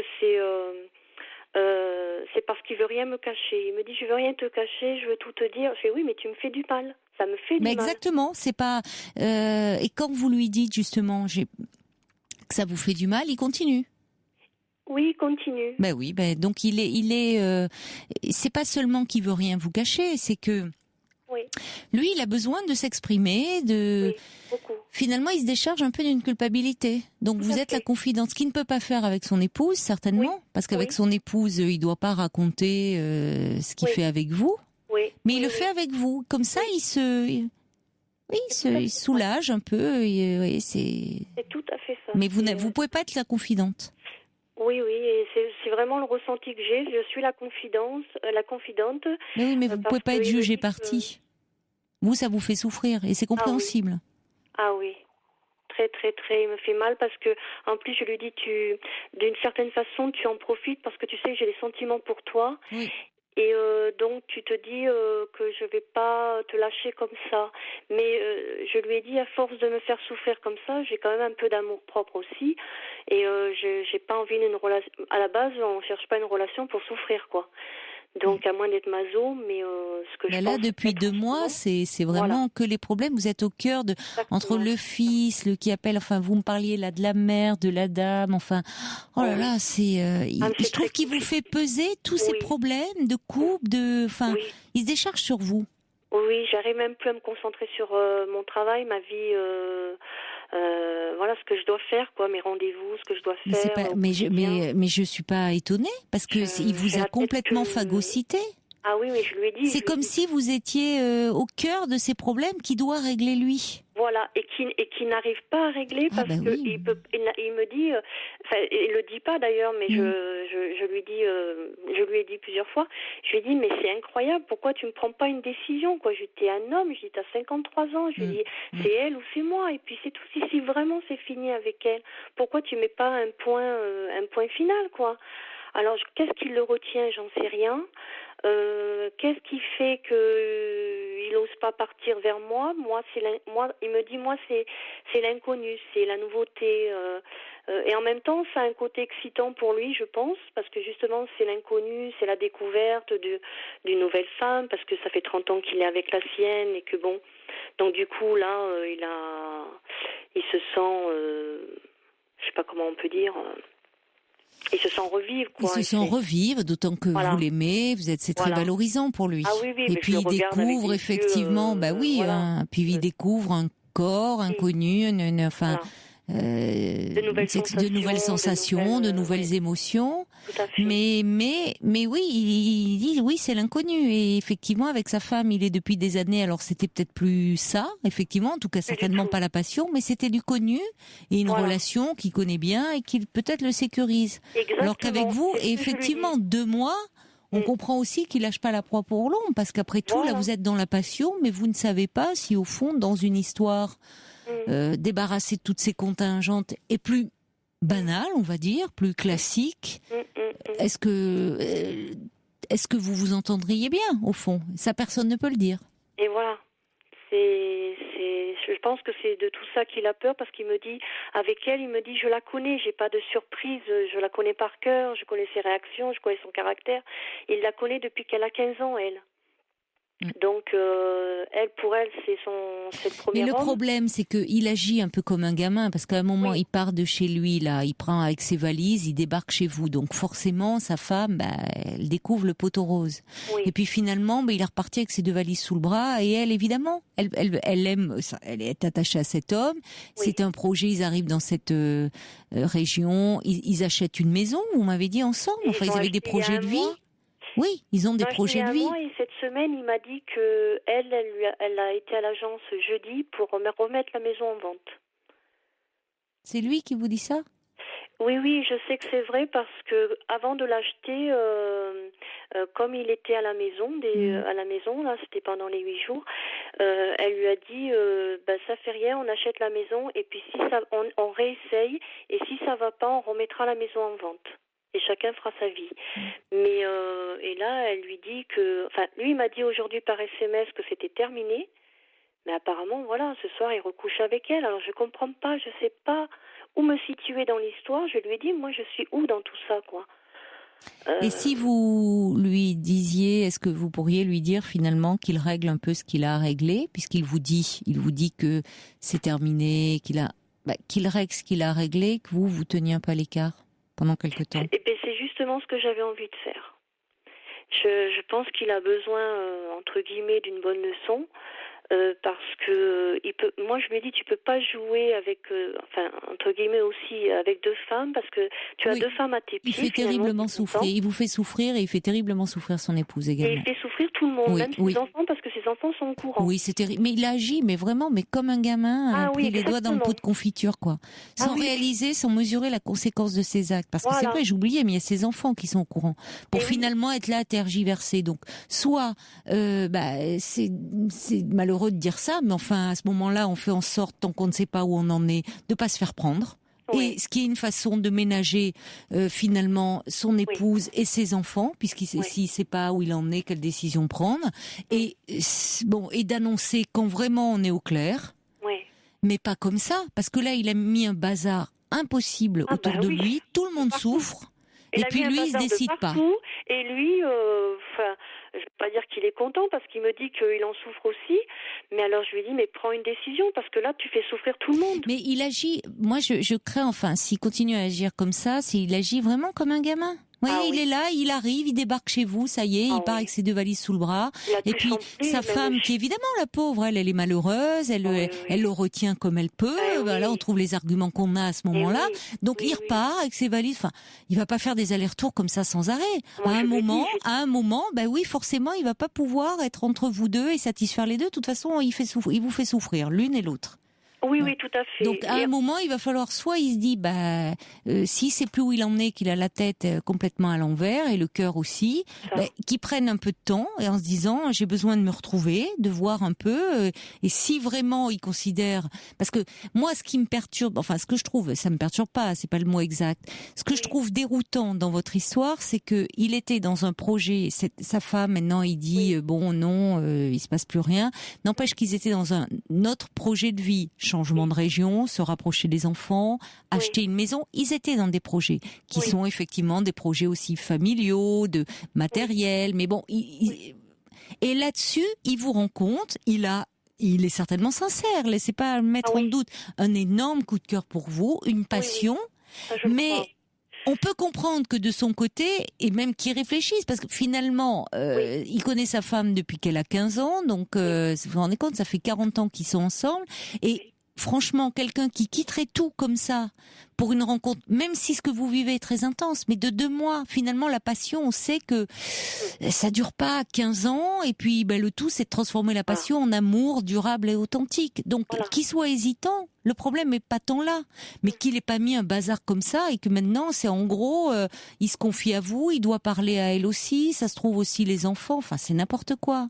c'est parce qu'il veut rien me cacher. Il me dit, je veux rien te cacher, je veux tout te dire. Je fais, oui, mais tu me fais du mal. Ça me fait du mal. Exactement, c'est pas... et quand vous lui dites, justement, que ça vous fait du mal, il continue. Oui, il continue. Donc il est c'est pas seulement qu'il veut rien vous cacher, c'est que lui, il a besoin de s'exprimer, beaucoup. Finalement, il se décharge un peu d'une culpabilité. Donc vous êtes la confidente, ce qu'il ne peut pas faire avec son épouse, certainement, parce qu'avec son épouse, il doit pas raconter ce qu'il fait avec vous. Mais il le fait avec vous. Comme ça, il se soulage un peu. C'est tout à fait ça. Mais vous pouvez pas être la confidente. Oui, et c'est vraiment le ressenti que j'ai. Je suis la confidente. Mais oui, mais vous pouvez pas être jugée partie. Vous, ça vous fait souffrir et c'est compréhensible. Ah oui. Très, très, très. Il me fait mal parce que, en plus, je lui dis, d'une certaine façon, tu en profites parce que tu sais que j'ai des sentiments pour toi. Oui. Et donc, tu te dis que je vais pas te lâcher comme ça. Mais je lui ai dit, à force de me faire souffrir comme ça, j'ai quand même un peu d'amour propre aussi. Et j'ai pas envie d'une relation... À la base, on cherche pas une relation pour souffrir, quoi. Donc, à moins d'être maso, mais ce que je là, pense... depuis 2 mois, c'est vraiment que les problèmes. Vous êtes au cœur entre le fils, qui appelle, enfin, vous me parliez là de la mère, de la dame, enfin... Oh là là, je trouve qu'il vous fait peser tous ces problèmes de couple, il se décharge sur vous. Oui, j'arrive même plus à me concentrer sur mon travail, ma vie... voilà ce que je dois faire, quoi, mes rendez-vous, ce que je dois faire. Mais je suis pas étonnée parce que il vous a complètement phagocyté. Ah oui, mais je lui ai dit. C'est comme si vous étiez au cœur de ces problèmes qu'il doit régler lui. Voilà, et qui n'arrive pas à régler parce que il me dit, enfin, il le dit pas d'ailleurs, mais je lui dis, je lui ai dit plusieurs fois, je lui ai dit mais c'est incroyable, pourquoi tu me prends pas une décision, quoi, j'étais un homme, je dis t'as 53 ans, je lui dis c'est elle ou c'est moi, et puis c'est tout, si vraiment c'est fini avec elle, pourquoi tu mets pas un point final, quoi. Alors qu'est-ce qui le retient, j'en sais rien. Qu'est-ce qui fait que il n'ose pas partir vers moi. Moi, il me dit, moi, c'est l'inconnu, c'est la nouveauté. Et en même temps, ça a un côté excitant pour lui, je pense, parce que justement, c'est l'inconnu, c'est la découverte d'une nouvelle femme, parce que ça fait 30 ans qu'il est avec la sienne, et que bon. Donc du coup, là, il se sent, je sais pas comment on peut dire. Il se sent revivre, quoi. Il se sent revivre, d'autant que vous l'aimez, c'est très valorisant pour lui. Ah oui, et puis il découvre effectivement, puis il découvre un corps inconnu, de nouvelles sensations, de nouvelles émotions. Tout à fait. Mais oui, il dit oui, c'est l'inconnu. Et effectivement, avec sa femme, il est depuis des années. Alors c'était peut-être plus ça, effectivement, en tout cas certainement pas la passion, mais c'était du connu et une relation qu'il connaît bien et qui peut-être le sécurise. Exactement. Alors qu'avec vous, effectivement, 2 mois. On comprend aussi qu'il lâche pas la proie pour l'ombre, parce qu'après tout, là, vous êtes dans la passion, mais vous ne savez pas si, au fond, dans une histoire débarrassée de toutes ces contingentes et plus banale, on va dire, plus classique, est-ce que vous vous entendriez bien, au fond? Ça, personne ne peut le dire. Et voilà. Je pense que c'est de tout ça qu'il a peur, parce qu'il me dit, avec elle, il me dit, je la connais, j'ai pas de surprise, je la connais par cœur, je connais ses réactions, je connais son caractère. Il la connaît depuis qu'elle a 15 ans, elle. Donc, pour elle, c'est le premier homme. Mais le problème, c'est qu'il agit un peu comme un gamin, parce qu'à un moment, il part de chez lui, là, il prend avec ses valises, il débarque chez vous. Donc, forcément, sa femme, elle découvre le poteau rose. Oui. Et puis, finalement, il est reparti avec ses 2 valises sous le bras, et elle, évidemment, elle aime, elle est attachée à cet homme. Oui. C'est un projet, ils arrivent dans cette région, ils achètent une maison, vous m'avez dit, ensemble. Enfin, ils avaient des projets de vie. Oui, ils ont des projets de vie. Et cette semaine, il m'a dit que elle a été à l'agence jeudi pour remettre la maison en vente. C'est lui qui vous dit ça? Oui, je sais que c'est vrai, parce que avant de l'acheter, comme il était à la maison, là, c'était pendant les 8 jours, elle lui a dit, ça fait rien, on achète la maison, et puis si ça, on réessaye, et si ça va pas, on remettra la maison en vente. Et chacun fera sa vie. Mais et là, elle lui dit que... Enfin, lui, il m'a dit aujourd'hui par SMS que c'était terminé. Mais apparemment, voilà, ce soir, il recouche avec elle. Alors, je comprends pas, je sais pas où me situer dans l'histoire. Je lui ai dit, moi, je suis où dans tout ça, quoi. Et si vous lui disiez, est-ce que vous pourriez lui dire finalement qu'il règle un peu ce qu'il a à régler, puisqu'il vous dit que c'est terminé, qu'il règle ce qu'il a à régler, que vous teniez un peu à l'écart pendant quelque temps? Et bien, c'est justement ce que j'avais envie de faire. Je pense qu'il a besoin, entre guillemets, d'une bonne leçon, parce que moi je lui ai dit, tu peux pas jouer avec, entre guillemets aussi, avec 2 femmes, parce que tu as 2 femmes à tes pieds. Il fait terriblement souffrir, il vous fait souffrir, et il fait terriblement souffrir son épouse également. Et il fait souffrir tout le monde, même ses enfants, parce que ses enfants sont au courant. Oui, c'est terrible, mais il agit, mais vraiment, mais comme un gamin, pris les doigts dans le pot de confiture, quoi. Sans réaliser, sans mesurer la conséquence de ses actes. Parce que c'est vrai, j'oubliais, mais il y a ses enfants qui sont au courant. Pour finalement être là à tergiverser. Donc, soit, c'est malheureux de dire ça, mais enfin, à ce moment-là, on fait en sorte, tant qu'on ne sait pas où on en est, de pas se faire prendre. Et ce qui est une façon de ménager finalement son épouse et ses enfants, puisqu'il sait pas où il en est, quelle décision prendre, et d'annoncer quand vraiment on est au clair, mais pas comme ça, parce que là il a mis un bazar impossible autour de lui, tout le monde souffre. Et puis lui, il se décide pas. Et lui, je vais pas dire qu'il est content, parce qu'il me dit qu'il en souffre aussi. Mais alors je lui dis, mais prends une décision, parce que là, tu fais souffrir tout le monde. Mais il agit, moi je crains, s'il continue à agir comme ça, s'il agit vraiment comme un gamin. Oui, il est là, il arrive, il débarque chez vous, ça y est, il part avec ses 2 valises sous le bras. Et puis sa femme, qui évidemment, la pauvre, elle est malheureuse, elle le retient comme elle peut. Voilà, on trouve les arguments qu'on a à ce moment-là. Donc il repart avec ses valises. Enfin, il va pas faire des allers-retours comme ça sans arrêt. À un moment, forcément, il va pas pouvoir être entre vous deux et satisfaire les deux. De toute façon, il vous fait souffrir, l'une et l'autre. Oui, oui, tout à fait. Donc à un moment, il va falloir soit il se dit, si c'est plus où il en est, qu'il a la tête complètement à l'envers et le cœur aussi, qu'il prenne un peu de temps et en se disant, j'ai besoin de me retrouver, de voir un peu. Et si vraiment il considère, parce que moi, ce qui me perturbe, enfin ce que je trouve, ça me perturbe pas, c'est pas le mot exact. Ce que je trouve déroutant dans votre histoire, c'est que il était dans un projet. Sa femme maintenant, il dit, il se passe plus rien. N'empêche qu'ils étaient dans un autre projet de vie. Changement de région, se rapprocher des enfants, acheter une maison. Ils étaient dans des projets qui sont effectivement des projets aussi familiaux, de matériel. Mais bon, et là-dessus, il vous rend compte, il est certainement sincère. Laissez pas mettre en doute un énorme coup de cœur pour vous, une passion. Mais on peut comprendre que de son côté, et même qu'il réfléchisse, parce que finalement, il connaît sa femme depuis qu'elle a 15 ans, donc vous vous rendez compte, ça fait 40 ans qu'ils sont ensemble, et franchement, quelqu'un qui quitterait tout comme ça pour une rencontre, même si ce que vous vivez est très intense, mais de 2 mois, finalement, la passion, on sait que ça dure pas 15 ans, et puis le tout, c'est de transformer la passion en amour durable et authentique. Donc, qu'il soit hésitant, le problème est pas tant là, mais qu'il ait pas mis un bazar comme ça, et que maintenant, c'est en gros, il se confie à vous, il doit parler à elle aussi, ça se trouve aussi les enfants, enfin, c'est n'importe quoi.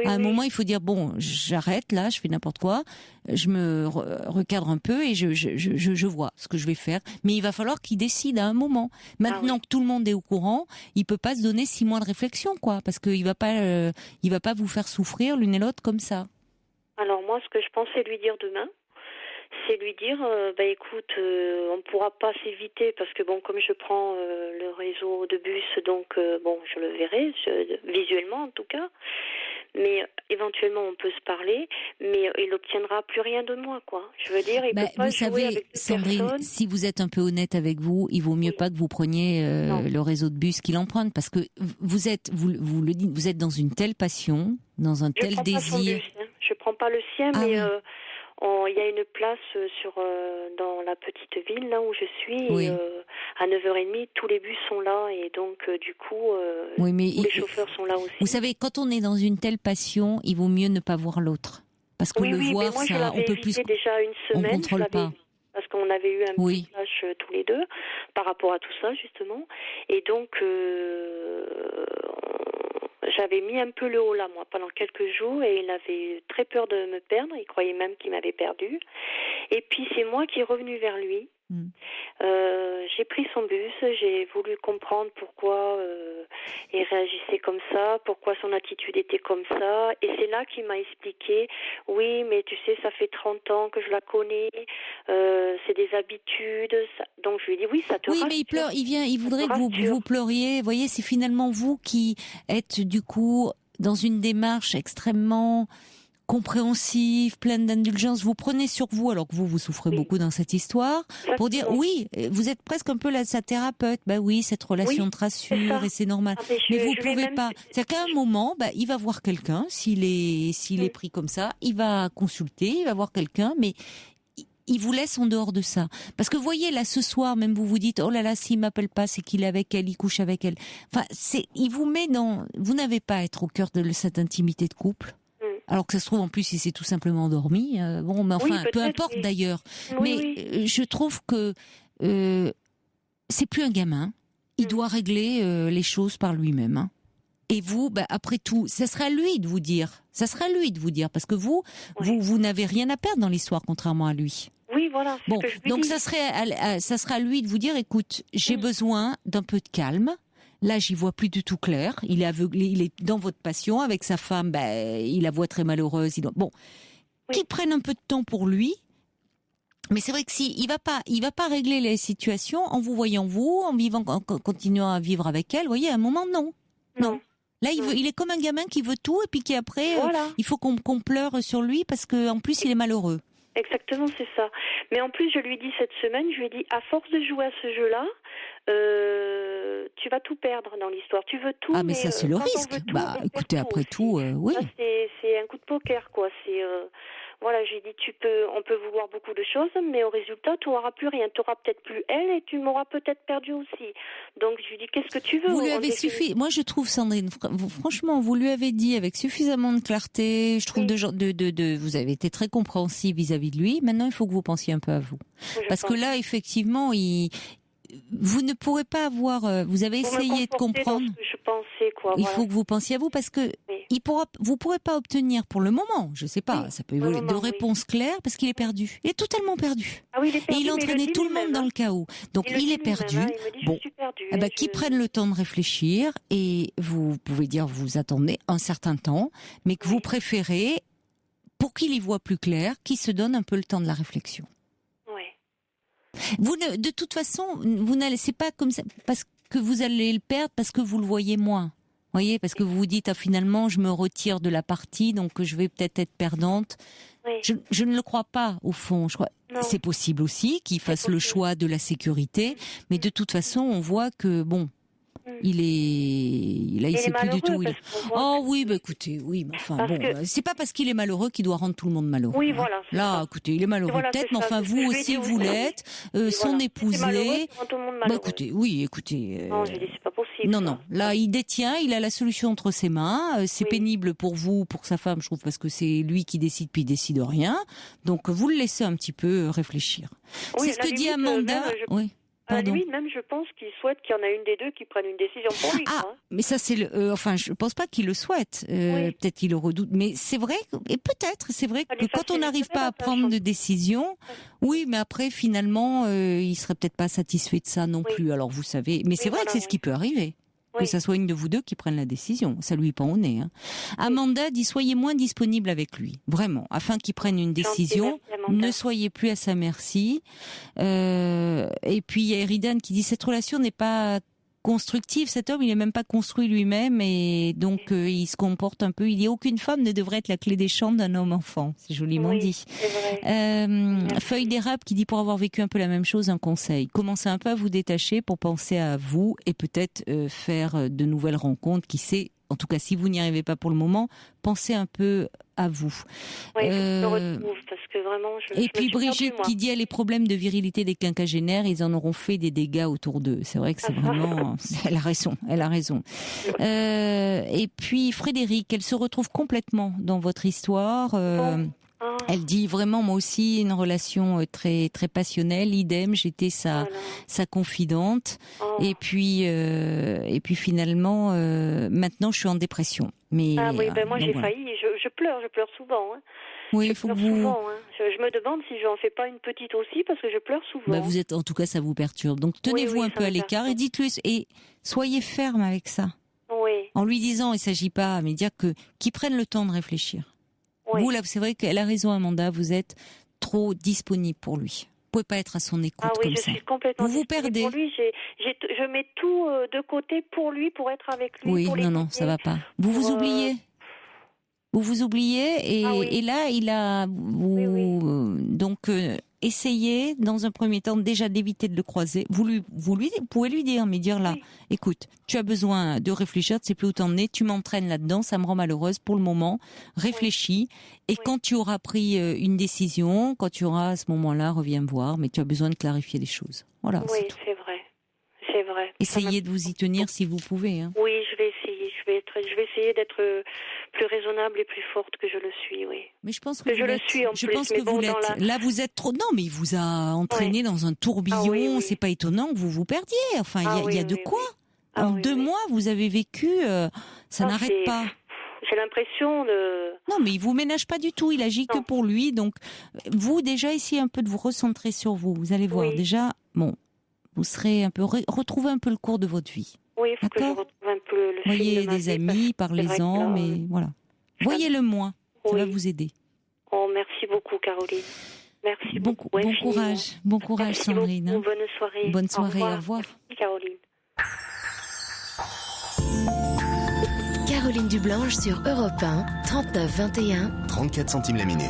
À un moment, il faut dire, j'arrête là, je fais n'importe quoi, je me recadre un peu et je vois ce que je vais faire. Mais il va falloir qu'il décide à un moment. Maintenant que tout le monde est au courant, il peut pas se donner 6 mois de réflexion, quoi, parce qu'il va pas vous faire souffrir l'une et l'autre comme ça. Alors moi, ce que je pense, c'est lui dire demain. C'est lui dire, écoute, on pourra pas s'éviter parce que comme je prends le réseau de bus, donc je le verrai, visuellement en tout cas. Mais éventuellement on peut se parler, mais il n'obtiendra plus rien de moi, quoi. Je veux dire, il peut pas jouer avec deux Sandrine, personnes. si vous êtes un peu honnête avec vous, il vaut mieux pas que vous preniez le réseau de bus qu'il emprunte, parce que vous le dites, vous êtes dans une telle passion, dans un tel désir. Je prends pas le sien, mais il y a une place dans la petite ville là où je suis. Et, à 9h30, tous les bus sont là et donc du coup, tous les chauffeurs sont là aussi. Vous savez, quand on est dans une telle passion, il vaut mieux ne pas voir l'autre, parce que le voir, mais moi, ça, on peut plus. Déjà une semaine, on contrôle pas. Parce qu'on avait eu un petit flash tous les deux par rapport à tout ça justement, et donc j'avais mis un peu le haut là, moi, pendant quelques jours, et il avait très peur de me perdre. Il croyait même qu'il m'avait perdu. Et puis c'est moi qui est revenue vers lui. J'ai pris son bus, j'ai voulu comprendre pourquoi il réagissait comme ça, pourquoi son attitude était comme ça, et c'est là qu'il m'a expliqué, oui, mais tu sais, ça fait 30 ans que je la connais, c'est des habitudes, donc je lui ai dit, oui, ça te rassure. Mais il pleure, il voudrait que vous pleuriez, vous voyez, c'est finalement vous qui êtes du coup dans une démarche extrêmement compréhensive, pleine d'indulgence, vous prenez sur vous, alors que vous souffrez beaucoup dans cette histoire, pour dire vous êtes presque un peu sa thérapeute. Cette relation te rassure et c'est normal. Mais vous pouvez pas. C'est-à-dire qu'à un moment, il va voir quelqu'un, s'il est pris comme ça, il va consulter, il va voir quelqu'un, mais il vous laisse en dehors de ça. Parce que vous voyez, là, ce soir, même vous vous dites, oh là là, s'il m'appelle pas, c'est qu'il est avec elle, il couche avec elle. Enfin, il vous met vous n'avez pas à être au cœur de cette intimité de couple. Alors que ça se trouve, en plus, il s'est tout simplement endormi. Peu importe d'ailleurs. Je trouve que c'est plus un gamin. Il doit régler les choses par lui-même. Hein. Et vous, après tout, ça sera à lui de vous dire. Parce que vous n'avez rien à perdre dans l'histoire, contrairement à lui. Oui, voilà. Donc ça sera à lui de vous dire, écoute, j'ai besoin d'un peu de calme. Là, j'y vois plus du tout clair. Il est aveuglé, il est dans votre passion. Avec sa femme, il la voit très malheureuse. Qu'il prenne un peu de temps pour lui. Mais c'est vrai que il va pas régler les situations en vous voyant en continuant à vivre avec elle. Vous voyez, à un moment, non. Là, il est comme un gamin qui veut tout et puis qui après, il faut qu'on pleure sur lui parce que en plus, il est malheureux. Exactement, c'est ça. Mais en plus, je lui ai dit cette semaine, à force de jouer à ce jeu-là, tu vas tout perdre dans l'histoire. Tu veux tout, mais ça c'est le risque. Écoutez, après tout, oui. Ça, c'est un coup de poker, quoi. Voilà, j'ai dit on peut vouloir beaucoup de choses, mais au résultat, tu n'auras plus rien. Tu n'auras peut-être plus elle et tu m'auras peut-être perdu aussi. Donc je lui dis, qu'est-ce que tu veux? Vous lui avez Moi, je trouve, Sandrine, franchement, vous lui avez dit avec suffisamment de clarté. Je trouve vous avez été très compréhensive vis-à-vis de lui. Maintenant, il faut que vous pensiez un peu à vous, parce que là, effectivement, vous ne pourrez pas avoir. Vous avez essayé de comprendre. Je pensais, quoi. Il faut que vous pensiez à vous, parce que vous pourrez pas obtenir pour le moment. Je sais pas, ça peut évoluer, de réponse claire, parce qu'il est perdu. Il est totalement perdu. Ah oui, il est perdu. Et il entraînait tout le monde dans le chaos. Donc il est perdu. Bon, qu'il prenne le temps de réfléchir, et vous pouvez dire vous attendez un certain temps, mais que vous préférez, pour qu'il y voit plus clair, qu'il se donne un peu le temps de la réflexion. De toute façon, c'est pas comme ça parce que vous allez le perdre, parce que vous le voyez moins. Voyez, parce que vous vous dites finalement je me retire de la partie, donc je vais peut-être être perdante. Je ne le crois pas au fond. C'est possible aussi qu'il fasse le choix de la sécurité, mais de toute façon on voit que il sait plus du tout. Écoutez, mais enfin c'est pas parce qu'il est malheureux qu'il doit rendre tout le monde malheureux. Oui, voilà. Là, écoutez, il est malheureux peut-être, mais enfin vous aussi vous l'êtes. Son épousé. Écoutez. Non, je dis c'est pas possible. Non. Là, il détient, il a la solution entre ses mains. C'est pénible pour vous, pour sa femme, je trouve, parce que c'est lui qui décide, puis il décide rien. Donc vous le laissez un petit peu réfléchir. C'est ce que dit Amanda. Oui. À lui, même, je pense qu'il souhaite qu'il y en a une des deux qui prenne une décision pour lui. Mais ça, c'est je pense pas qu'il le souhaite. Peut-être qu'il le redoute. Mais c'est vrai, c'est vrai que quand on n'arrive pas à prendre de décision, mais après, finalement, il serait peut-être pas satisfait de ça non plus. Alors, vous savez, mais c'est vrai que c'est ce qui peut arriver. Que ça soit une de vous deux qui prenne la décision. Ça lui pend au nez. Amanda dit, soyez moins disponible avec lui. Vraiment. Afin qu'il prenne une décision. Ne soyez plus à sa merci. Et puis, il y a Eridan qui dit, cette relation n'est pas constructive. Cet homme, il n'est même pas construit lui-même, et donc il se comporte un peu. Il dit, aucune femme ne devrait être la clé des chambres d'un homme enfant. C'est joliment dit. Feuille d'érable qui dit, pour avoir vécu un peu la même chose, un conseil. Commencez un peu à vous détacher pour penser à vous, et peut-être faire de nouvelles rencontres. Qui sait, en tout cas, si vous n'y arrivez pas pour le moment, pensez un peu à vous. Je me retrouve, parce que vraiment, et puis Brigitte qui dit, les problèmes de virilité des quinquagénaires, ils en auront fait des dégâts autour d'eux. C'est vrai que c'est vraiment... Elle a raison. Et puis Frédéric, elle se retrouve complètement dans votre histoire. Elle dit vraiment, moi aussi, une relation très très passionnelle, idem, j'étais sa confidente, et puis finalement maintenant je suis en dépression. Mais moi j'ai failli, je pleure souvent. Oui, il faut que vous. Souvent, je me demande si j'en fais pas une petite aussi, parce que je pleure souvent. Vous êtes, en tout cas, ça vous perturbe. Donc tenez-vous un peu à l'écart et dites-lui, et soyez ferme avec ça. Oui. En lui disant, il s'agit pas, mais dire qu'il prenne le temps de réfléchir. Vous, là, c'est vrai qu'elle a raison, Amanda, vous êtes trop disponible pour lui. Vous pouvez pas être à son écoute comme ça. Je suis complètement vous perdez. Pour lui, je mets tout de côté pour lui, pour être avec lui. Oui, non, ça va pas. Vous oubliez. Vous vous oubliez, et là, il a... Donc, essayez, dans un premier temps, déjà d'éviter de le croiser. Vous pouvez lui dire, mais dire là, écoute, tu as besoin de réfléchir, tu sais plus où t'en es, tu m'entraînes là-dedans, ça me rend malheureuse pour le moment, réfléchis, et quand tu auras pris une décision, quand tu auras à ce moment-là, reviens me voir, mais tu as besoin de clarifier les choses. Voilà. Oui, c'est vrai. Essayez de vous y tenir si vous pouvez. Oui, je vais essayer. Je vais essayer d'être plus raisonnable et plus forte que je le suis, oui. Mais je pense que je le suis en plus. Je pense que vous l'êtes. Là, vous êtes trop. Non, mais il vous a entraîné dans un tourbillon. C'est pas étonnant que vous vous perdiez. Enfin, il y a de quoi. En 2 mois, vous avez vécu. Ça n'arrête pas. J'ai l'impression de... Non, mais il vous ménage pas du tout. Il agit que pour lui. Donc, vous, déjà, essayez un peu de vous recentrer sur vous. Vous allez voir. Déjà, vous serez un peu retrouver un peu le cours de votre vie. Oui, il faut que je retrouve un peu le fil Voyez de ma des amis, parlez-en, mais voilà. Voyez-le moins, ça va vous aider. Merci beaucoup, Caroline. Merci beaucoup. Bon courage, merci Sandrine. Beaucoup. Bonne soirée. Bonne soirée, au revoir. Merci, Caroline. Caroline Dublanche sur Europe 1, 39 21. 34 centimes la minute.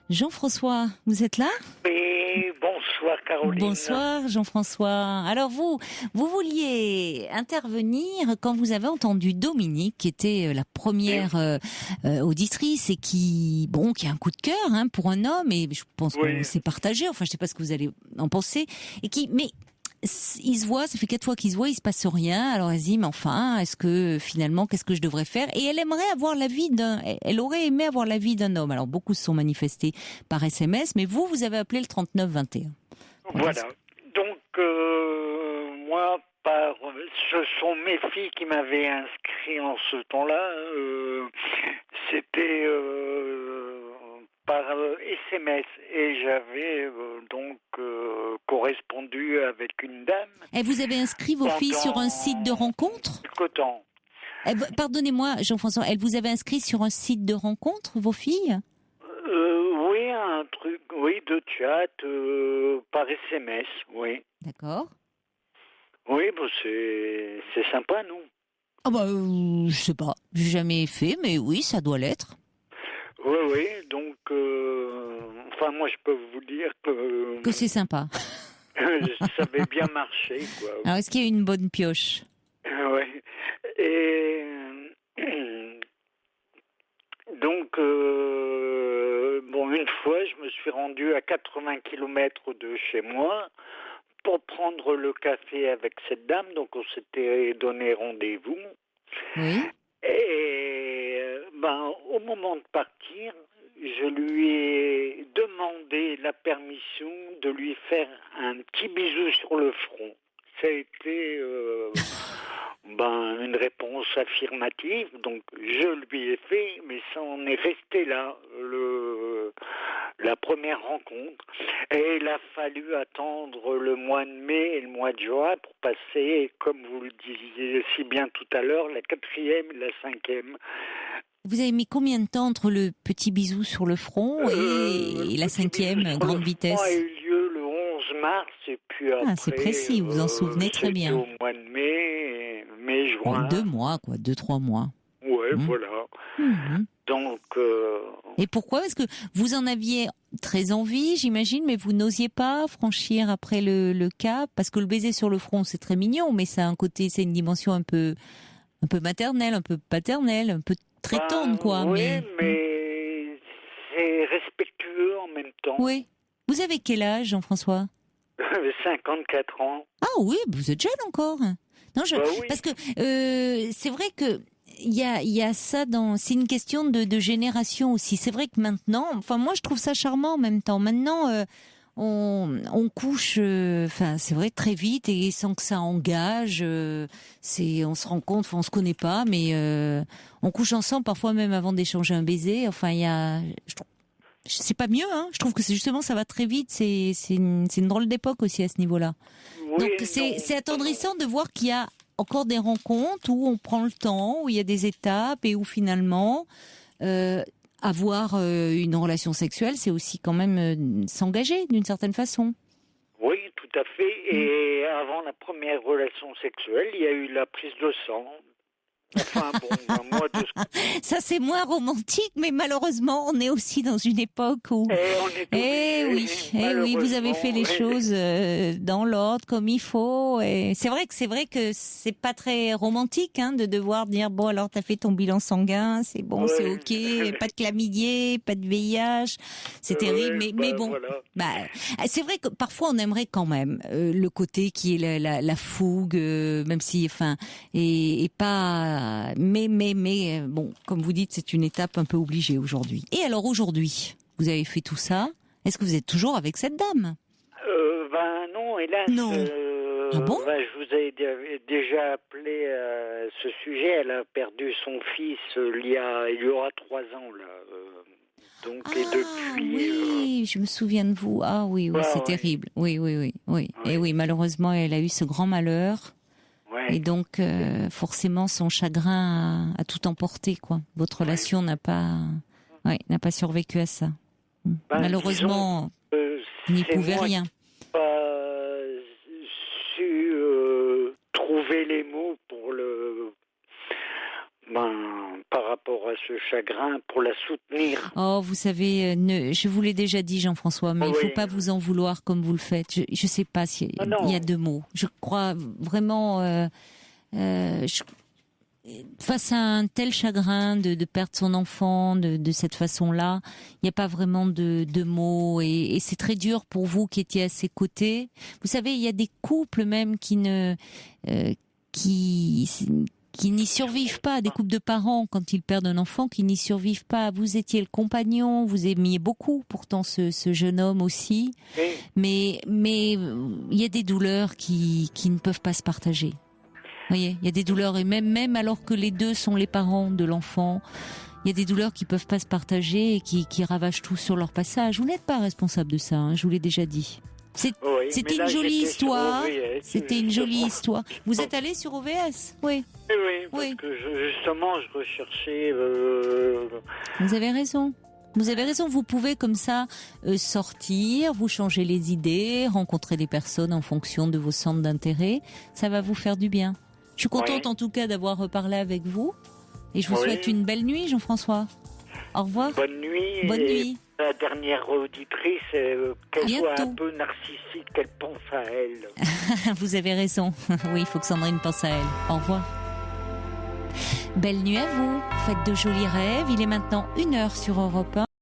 Jean-François, vous êtes là ? Oui, bonsoir. Bonsoir Caroline. Bonsoir Jean-François. Alors vous vouliez intervenir quand vous avez entendu Dominique, qui était la première auditrice et qui a un coup de cœur pour un homme, et je pense que c'est partagé. Enfin, je sais pas ce que vous allez en penser. Mais il se voit, ça fait 4 fois qu'il se voit, il se passe rien. Alors elle se dit, mais enfin, est-ce que finalement, qu'est-ce que je devrais faire? Et elle aurait aimé avoir l'avis d'un homme. Alors beaucoup se sont manifestés par SMS, mais vous avez appelé le 3921. Voilà. Donc moi, ce sont mes filles qui m'avaient inscrit en ce temps-là. C'était par SMS, et j'avais donc correspondu avec une dame. Et vous avez inscrit vos filles sur un site de rencontre? Quelque temps. Pardonnez-moi, Jean-François, elles vous avez inscrit sur un site de rencontre, vos filles? Oui, un truc, de chat, par SMS, oui. D'accord. Oui, c'est sympa, non? Je sais pas, j'ai jamais fait, mais oui, ça doit l'être. Oui, donc, moi je peux vous dire que c'est sympa. Ça avait bien marché, quoi. Alors, est-ce qu'il y a une bonne pioche? Oui. Et donc, une fois, je me suis rendu à 80 km de chez moi pour prendre le café avec cette dame. Donc, on s'était donné rendez-vous. Oui. Et au moment de partir, je lui ai demandé la permission de lui faire un petit bisou sur le front. Ça a été une réponse affirmative, donc je lui ai fait, mais ça en est resté là, la première rencontre. Et il a fallu attendre le mois de mai et le mois de juin pour passer, comme vous le disiez si bien tout à l'heure, la 4e et la 5e. Vous avez mis combien de temps entre le petit bisou sur le front et la 5e grande vitesse? Ça a eu lieu le 11 mars, et puis après... c'est précis, vous vous en souvenez très bien. Au mois de mai, juin. 2 mois, 2-3 mois. Ouais, voilà. Donc... Et pourquoi? Parce que vous en aviez très envie, j'imagine, mais vous n'osiez pas franchir après le cap, parce que le baiser sur le front, c'est très mignon, mais ça a un côté, c'est une dimension un peu maternelle, un peu paternelle, un peu très tendre, quoi. Oui, mais c'est respectueux en même temps. Oui. Vous avez quel âge, Jean-François? 54 ans. Ah oui, vous êtes jeune encore. Non, oui. Parce que c'est vrai que il y a ça c'est une question de génération aussi. C'est vrai que maintenant, moi je trouve ça charmant en même temps. Maintenant, on couche, c'est vrai, très vite et sans que ça engage. On se rend compte, on se connaît pas, mais on couche ensemble parfois même avant d'échanger un baiser. C'est pas mieux, hein. Je trouve que justement ça va très vite. C'est une drôle d'époque aussi à ce niveau-là. Oui, donc c'est attendrissant de voir qu'il y a encore des rencontres où on prend le temps, où il y a des étapes et où finalement avoir une relation sexuelle, c'est aussi quand même s'engager d'une certaine façon. Oui, tout à fait. Et avant la première relation sexuelle, il y a eu la prise de sang. Moi, ça c'est moins romantique, mais malheureusement, on est aussi dans une époque où. Oui, vous avez fait les choses dans l'ordre comme il faut. Et c'est vrai que c'est pas très romantique, de devoir dire bon alors t'as fait ton bilan sanguin, c'est bon, c'est ok, pas de chlamydia, pas de VIH, c'est terrible, mais bon. Voilà. C'est vrai que parfois on aimerait quand même le côté qui est la fougue, même si, et pas. Mais bon, comme vous dites, c'est une étape un peu obligée aujourd'hui. Et alors aujourd'hui, vous avez fait tout ça. Est-ce que vous êtes toujours avec cette dame? Non, hélas. Non. Ah bon? Je vous ai déjà appelé à ce sujet. Elle a perdu son fils il y aura 3 ans là. Et depuis. Oui, je me souviens de vous. Ah oui, c'est terrible. Oui. Et oui, malheureusement, elle a eu ce grand malheur. Ouais. Et donc, forcément, son chagrin a tout emporté, quoi. Votre relation n'a pas survécu à ça. Malheureusement, vous n'y pouvez rien. Pas su trouver les mots pour par rapport à ce chagrin pour la soutenir. Oh, vous savez, je vous l'ai déjà dit, Jean-François, mais il faut pas vous en vouloir comme vous le faites. Je sais pas s'il y a deux mots. Je crois vraiment, face à un tel chagrin de perdre son enfant de cette façon-là, il n'y a pas vraiment de mots et c'est très dur pour vous qui étiez à ses côtés. Vous savez, il y a des couples même qui n'y survivent pas, des couples de parents quand ils perdent un enfant qui n'y survivent pas. Vous étiez le compagnon, vous aimiez beaucoup pourtant ce jeune homme aussi, mais il y a des douleurs qui ne peuvent pas se partager. Vous voyez, il y a des douleurs et même alors que les deux sont les parents de l'enfant, il y a des douleurs qui peuvent pas se partager et qui ravagent tout sur leur passage. Vous n'êtes pas responsable de ça, hein, je vous l'ai déjà dit. C'était une jolie histoire. C'était une jolie histoire. Vous êtes allé sur OVS? Oui. Oui, parce que justement, je recherchais... Vous avez raison. Vous avez raison, vous pouvez comme ça sortir, vous changer les idées, rencontrer des personnes en fonction de vos centres d'intérêt. Ça va vous faire du bien. Je suis contente en tout cas d'avoir reparlé avec vous. Et je vous souhaite une belle nuit, Jean-François. Au revoir. Bonne nuit. Bonne nuit. La dernière auditrice, qu'elle soit un peu narcissique, qu'elle pense à elle. Vous avez raison. Oui, il faut que Sandrine pense à elle. Au revoir. Belle nuit à vous. Faites de jolis rêves. Il est maintenant 1h sur Europe 1.